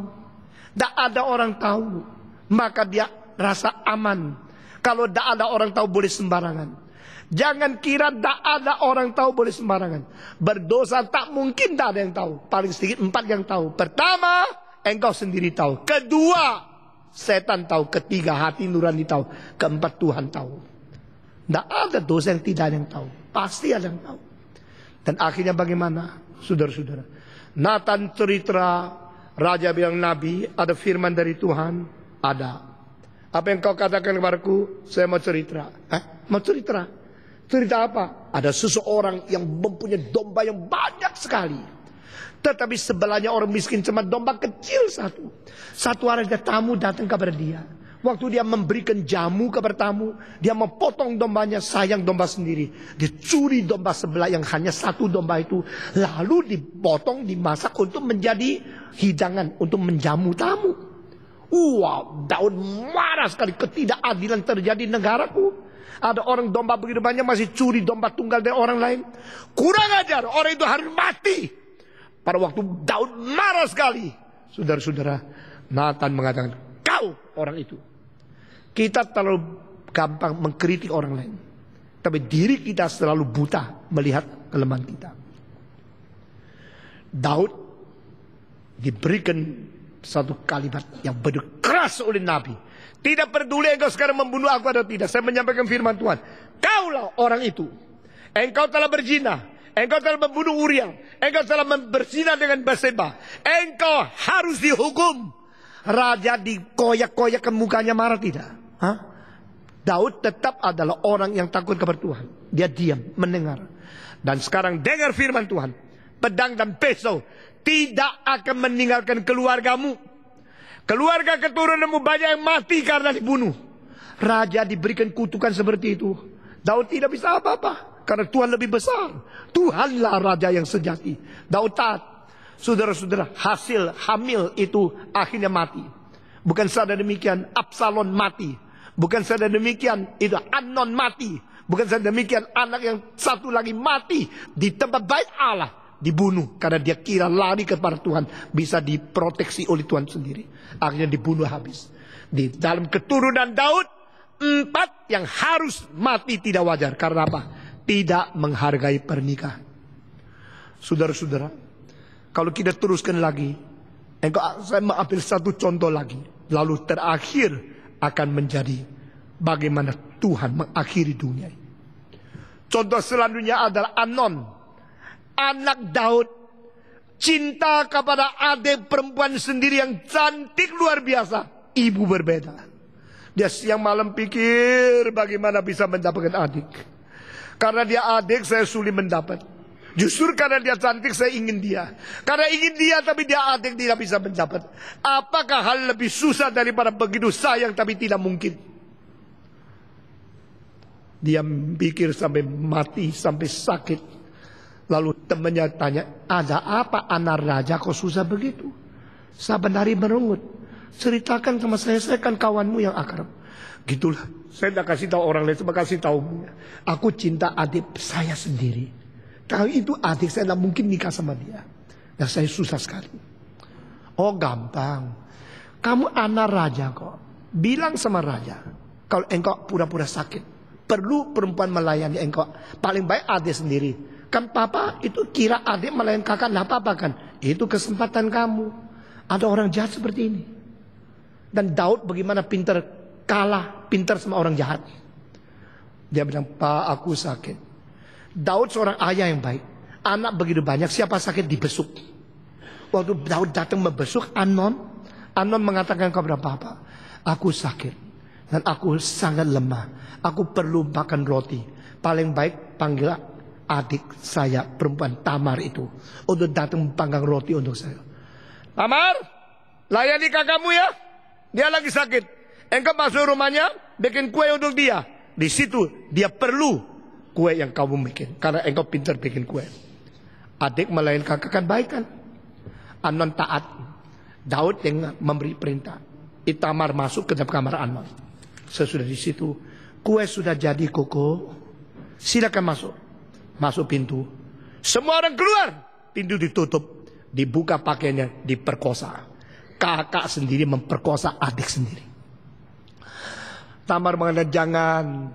Tidak ada orang tahu, maka dia rasa aman. Kalau tidak ada orang tahu boleh sembarangan. Jangan kira tak ada orang tahu boleh sembarangan. Berdosa tak mungkin tak ada yang tahu. Paling sedikit 4 yang tahu. Pertama, engkau sendiri tahu. Kedua, setan tahu. Ketiga, hati nurani tahu. Keempat, Tuhan tahu. Tidak ada dosa yang tidak ada yang tahu. Pasti ada yang tahu. Dan akhirnya bagaimana? Saudara-saudara, Nathan cerita, raja bilang nabi, ada firman dari Tuhan. Ada. Apa yang kau katakan kepadaku? Saya mau cerita. Mau cerita? Cerita apa? Ada seseorang yang mempunyai domba yang banyak sekali. Tetapi sebelahnya orang miskin cuma domba kecil satu. Satu hari ada tamu datang kepada dia. Waktu dia memberikan jamu kepada tamu, dia memotong dombanya, sayang domba sendiri. Dia curi domba sebelah yang hanya satu domba itu. Lalu dipotong, dimasak untuk menjadi hidangan, untuk menjamu tamu. Wow, Daud marah sekali, ketidakadilan terjadi di negaraku. Ada orang domba begitu banyak masih curi domba tunggal dari orang lain. Kurang ajar, orang itu harus mati. Pada waktu Daud marah sekali, saudara-saudara, Nathan mengatakan, kau orang itu. Kita terlalu gampang mengkritik orang lain, tapi diri kita selalu buta melihat kelemahan kita. Daud diberikan satu kalimat yang begitu keras oleh Nabi. Tidak peduli engkau sekarang membunuh aku atau tidak. Saya menyampaikan firman Tuhan. Kaulah orang itu. Engkau telah berzina. Engkau telah membunuh Uria. Engkau telah berzina dengan Batseba. Engkau harus dihukum. Raja dikoyak-koyakkan mukanya, marah tidak? Daud tetap adalah orang yang takut kepada Tuhan. Dia diam, mendengar. Dan sekarang dengar firman Tuhan. Pedang dan pisau tidak akan meninggalkan keluargamu. Keluarga keturunanmu banyak yang mati karena dibunuh. Raja diberikan kutukan seperti itu. Daud tidak bisa apa-apa, karena Tuhan lebih besar. Tuhanlah raja yang sejati. Daud taat. Saudara-saudara, hasil hamil itu akhirnya mati. Bukan saja demikian, Absalom mati. Bukan saja demikian, itu Amnon mati. Bukan saja demikian, anak yang satu lagi mati di tempat bait Allah. Dibunuh karena dia kira lari kepada Tuhan bisa diproteksi oleh Tuhan sendiri. Akhirnya dibunuh habis. Di dalam keturunan Daud, 4 yang harus mati tidak wajar. Karena apa? Tidak menghargai pernikahan. Saudara-saudara, kalau kita teruskan lagi, saya mengambil satu contoh lagi. Lalu terakhir akan menjadi bagaimana Tuhan mengakhiri dunia. Contoh selanjutnya adalah Amnon. Anak Daud cinta kepada adik perempuan sendiri yang cantik luar biasa. Ibu berbeda. Dia siang malam pikir bagaimana bisa mendapatkan adik. Karena dia adik, saya sulit mendapat. Justru karena dia cantik, saya ingin dia. Karena ingin dia tapi dia adik, tidak bisa mendapat. Apakah hal lebih susah daripada begitu sayang tapi tidak mungkin? Dia pikir sampai mati, sampai sakit. Lalu temannya tanya, ada apa anak raja kok susah begitu? Saban hari merungut. Ceritakan sama saya kan kawanmu yang akrab. Gitulah, saya tidak kasih tahu orang lain, saya kasih tahu. Aku cinta adik saya sendiri. Kalau itu adik saya tidak mungkin nikah sama dia. Dan saya susah sekali. Oh gampang. Kamu anak raja kok. Bilang sama raja, kalau engkau pura-pura sakit, perlu perempuan melayani engkau. Paling baik adik sendiri. Kan papa itu kira adik melayani kakak, nggak apa-apa kan? Itu kesempatan kamu. Ada orang jahat seperti ini. Dan Daud bagaimana pintar pintar sama orang jahat. Dia bilang, Pak aku sakit. Daud seorang ayah yang baik. Anak begitu banyak, siapa sakit dibesuk. Waktu Daud datang membesuk Amnon mengatakan kepada papa, aku sakit dan aku sangat lemah. Aku perlu makan roti. Paling baik panggil adik saya perempuan Tamar itu untuk datang panggang roti untuk saya. Tamar, layani kakakmu ya. Dia lagi sakit. Engkau masuk rumahnya, bikin kue untuk dia. Di situ dia perlu kue yang kamu bikin, karena engkau pintar bikin kue. Adik melayani kakak kan baik kan. Amnon taat. Daud yang memberi perintah. Itamar masuk ke dalam kamar Amnon. Sesudah di situ, kue sudah jadi koko. Silakan masuk. Masuk pintu. Semua orang keluar. Pintu ditutup. Dibuka pakaiannya, diperkosa. Kakak sendiri memperkosa adik sendiri. Tamar mengatakan,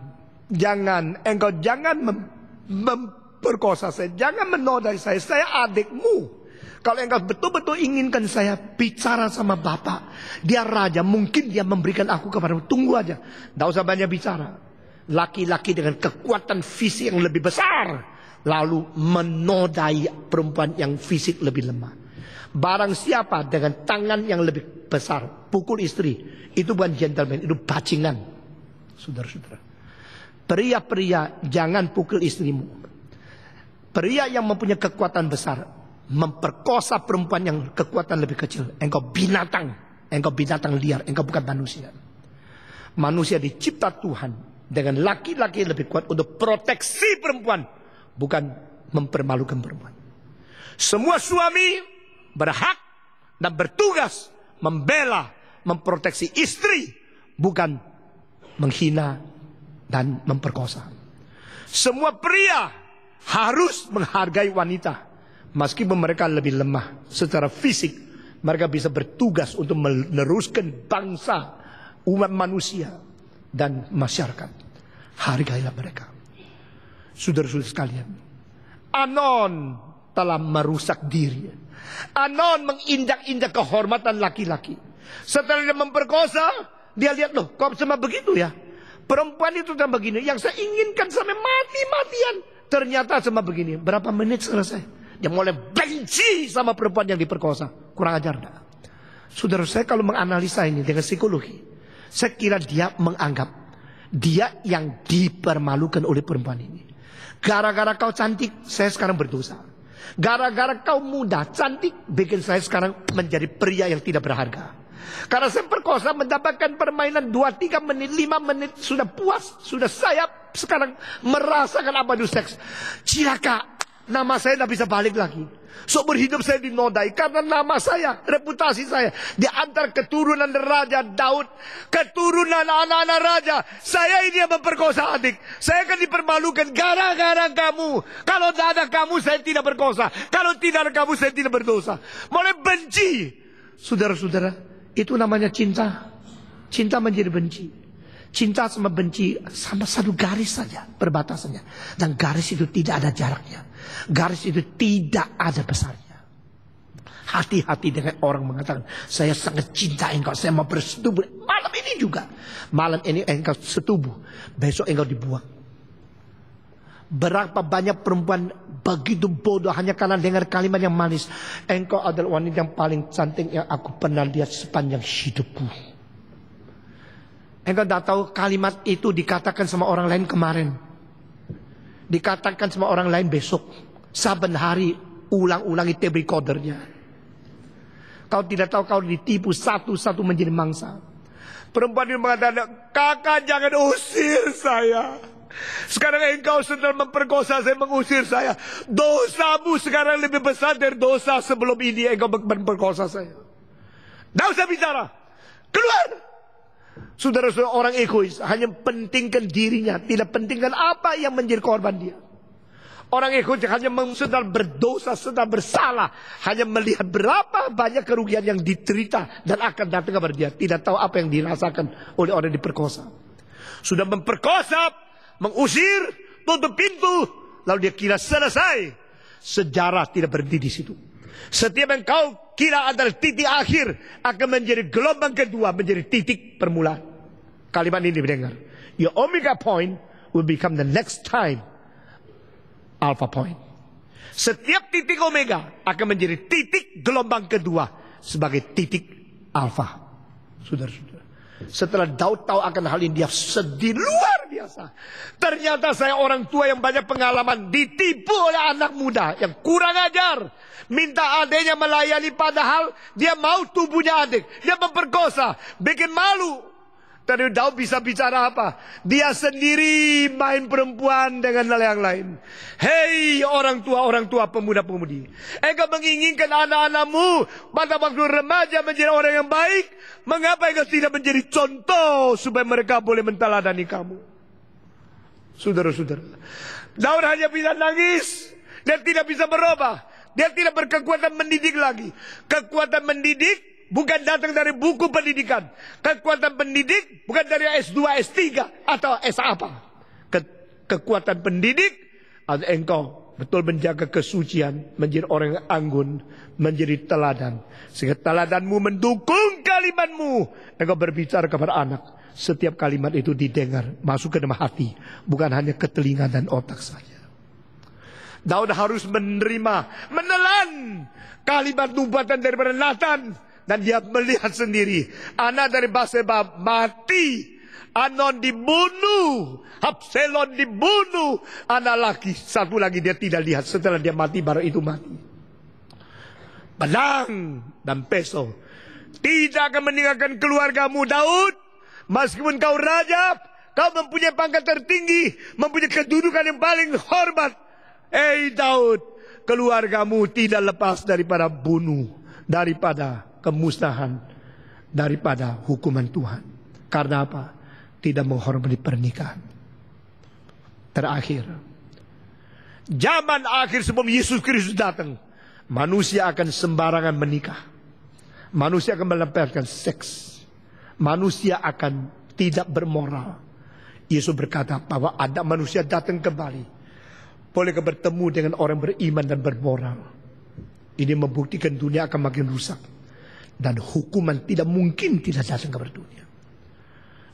engkau jangan memperkosa saya, jangan menodai saya adikmu. Kalau engkau betul-betul inginkan saya bicara sama bapak, dia raja, mungkin dia memberikan aku kepadamu. Tunggu aja, tidak usah banyak bicara. Laki-laki dengan kekuatan fisik yang lebih besar, lalu menodai perempuan yang fisik lebih lemah. Barang siapa dengan tangan yang lebih besar pukul istri, itu bukan gentleman, itu bajingan. Saudara-saudara, pria-pria jangan pukul istrimu. Pria yang mempunyai kekuatan besar memperkosa perempuan yang kekuatan lebih kecil, engkau binatang liar, engkau bukan manusia. Manusia dicipta Tuhan dengan laki-laki lebih kuat untuk proteksi perempuan, bukan mempermalukan perempuan. Semua suami berhak dan bertugas membela, memproteksi istri, bukan menghina dan memperkosa. Semua pria harus menghargai wanita, meskipun mereka lebih lemah secara fisik. Mereka bisa bertugas untuk meneruskan bangsa, umat manusia dan masyarakat. Hargailah mereka. Saudara-saudara sekalian, Amnon telah merusak diri. Amnon menginjak-injak kehormatan laki-laki. Setelah dia memperkosa, dia lihat, loh kok sama begitu ya. Perempuan itu sama begini, yang saya inginkan sampai mati-matian, ternyata sama begini. Berapa menit selesai, dia mulai benci sama perempuan yang diperkosa. Kurang ajar enggak? Saudara, saya kalau menganalisa ini dengan psikologi, saya kira dia menganggap dia yang dipermalukan oleh perempuan ini. Gara-gara kau cantik, saya sekarang berdosa. Gara-gara kau muda, cantik, bikin saya sekarang menjadi pria yang tidak berharga. Karena saya perkosa, mendapatkan permainan 2-3 menit, 5 menit, sudah puas, sudah saya sekarang merasakan apa itu seks. Cilaka, nama saya tidak bisa balik lagi. Seumur hidup saya dinodai karena nama saya, reputasi saya di antara keturunan Raja Daud, keturunan anak-anak raja. Saya ini yang memperkosa adik. Saya akan dipermalukan gara-gara kamu. Kalau tidak ada kamu, saya tidak berkosa. Kalau tidak ada kamu, saya tidak berdosa. Mulai benci. Saudara-saudara, itu namanya cinta. Cinta menjadi benci. Cinta sama benci sama satu garis saja perbatasannya. Dan garis itu tidak ada jaraknya. Garis itu tidak ada besarnya. Hati-hati dengan orang mengatakan, saya sangat cinta engkau, saya mau bersetubuh. Malam ini juga. Malam ini engkau setubuh, besok engkau dibuang. Berapa banyak perempuan begitu bodoh hanya karena dengar kalimat yang manis. Engkau adalah wanita yang paling cantik yang aku pernah lihat sepanjang hidupku. Engkau tidak tahu kalimat itu dikatakan sama orang lain kemarin, dikatakan sama orang lain besok. Saben hari ulang-ulangi tape recordernya. Kau tidak tahu kau ditipu satu-satu menjadi mangsa. Perempuan itu mengatakan, kakak jangan usir saya. Sekarang engkau sedang memperkosa saya, mengusir saya. Dosamu sekarang lebih besar dari dosa sebelum ini engkau memperkosa saya. Tidak usah bicara, keluar. Saudara-saudara, orang egois hanya pentingkan dirinya, tidak pentingkan apa yang menjadi korban dia. Orang Yahudi hanya sedang berdosa, sedang bersalah. Hanya melihat berapa banyak kerugian yang diterita dan akan datang kepada dia. Tidak tahu apa yang dirasakan oleh orang yang diperkosa. Sudah memperkosa, mengusir, tutup pintu. Lalu dia kira selesai. Sejarah tidak berhenti di situ. Setiap yang kau kira adalah titik akhir akan menjadi gelombang kedua, menjadi titik permulaan. Kalimat ini didengar. Your omega point will become the next time alpha point. Setiap titik omega akan menjadi titik gelombang kedua sebagai titik alfa. Saudara-saudara, setelah Daud tahu akan hal ini, dia sedih luar biasa. Ternyata saya orang tua yang banyak pengalaman ditipu oleh anak muda yang kurang ajar. Minta adiknya melayani padahal dia mau tubuhnya adik. Dia memperkosa, bikin malu. Tadi Daud bisa bicara apa? Dia sendiri main perempuan dengan yang lain. Hei orang tua pemuda-pemudi. Engkau menginginkan anak-anakmu pada waktu remaja menjadi orang yang baik. Mengapa engkau tidak menjadi contoh supaya mereka boleh menteladani kamu? Saudara-saudara, Daud hanya bisa nangis. Dia tidak bisa berubah. Dia tidak berkekuatan mendidik lagi. Kekuatan mendidik bukan datang dari buku pendidikan. Kekuatan pendidik bukan dari S2, S3 atau S apa. Kekuatan pendidik adalah engkau betul menjaga kesucian, menjadi orang yang anggun, menjadi teladan. Sehingga teladanmu mendukung kalimatmu. Engkau berbicara kepada anak. Setiap kalimat itu didengar, masuk ke dalam hati, bukan hanya ke telinga dan otak saja. Daud harus menelan kalimat nubuatan daripada Nathan. Dan dia melihat sendiri. Anak dari Batseba mati. Anon dibunuh. Absalom dibunuh. Anak laki. Satu lagi dia tidak lihat. Setelah dia mati baru itu mati. Pedang dan pisau. Tidak akan meninggalkan keluargamu Daud. Meskipun kau raja. Kau mempunyai pangkat tertinggi. Mempunyai kedudukan yang paling hormat. Daud. Keluargamu tidak lepas daripada bunuh. Daripada kemusnahan, daripada hukuman Tuhan. Karena apa? Tidak menghormati pernikahan. Terakhir, zaman akhir sebelum Yesus Kristus datang, manusia akan sembarangan menikah. Manusia akan melepaskan seks. Manusia akan tidak bermoral. Yesus berkata bahwa ada manusia datang kembali, boleh bertemu dengan orang beriman dan bermoral. Ini membuktikan dunia akan makin rusak. Dan hukuman tidak mungkin tidak datang kepada dunia.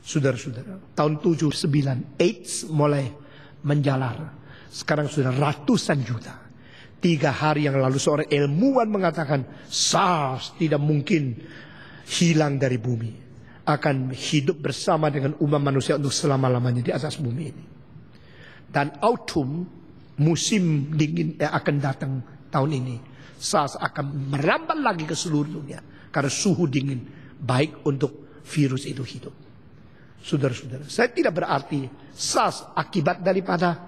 Saudara-saudara, tahun 79 AIDS mulai menjalar. Sekarang sudah ratusan juta. 3 hari yang lalu seorang ilmuwan mengatakan SARS tidak mungkin hilang dari bumi. Akan hidup bersama dengan umat manusia untuk selama-lamanya di atas bumi ini. Dan autumn, musim dingin yang akan datang tahun ini, SARS akan merambat lagi ke seluruh dunia. Karena suhu dingin baik untuk virus itu hidup. Saudara-saudara, saya tidak berarti SARS akibat daripada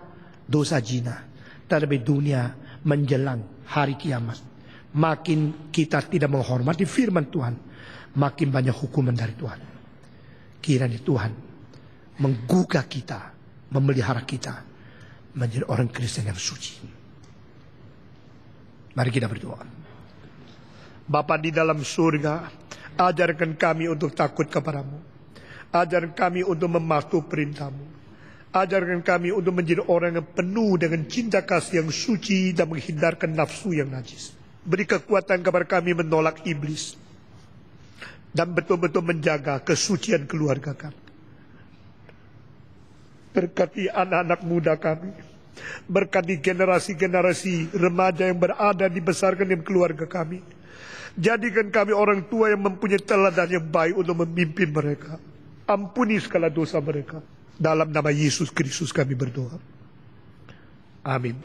dosa zina. Tetapi dunia menjelang hari kiamat, makin kita tidak menghormati firman Tuhan, makin banyak hukuman dari Tuhan. Kiranya Tuhan menggugah kita, memelihara kita menjadi orang Kristen yang suci. Mari kita berdoa. Bapa di dalam surga, ajarkan kami untuk takut kepadamu. Ajarkan kami untuk mematuhi perintah-Mu. Ajarkan kami untuk menjadi orang yang penuh dengan cinta kasih yang suci dan menghindarkan nafsu yang najis. Beri kekuatan kepada kami menolak iblis. Dan betul-betul menjaga kesucian keluarga kami. Berkati anak-anak muda kami. Berkati generasi-generasi remaja yang berada dibesarkan di keluarga kami. Jadikan kami orang tua yang mempunyai teladan yang baik untuk memimpin mereka. Ampuni segala dosa mereka. Dalam nama Yesus Kristus kami berdoa. Amin.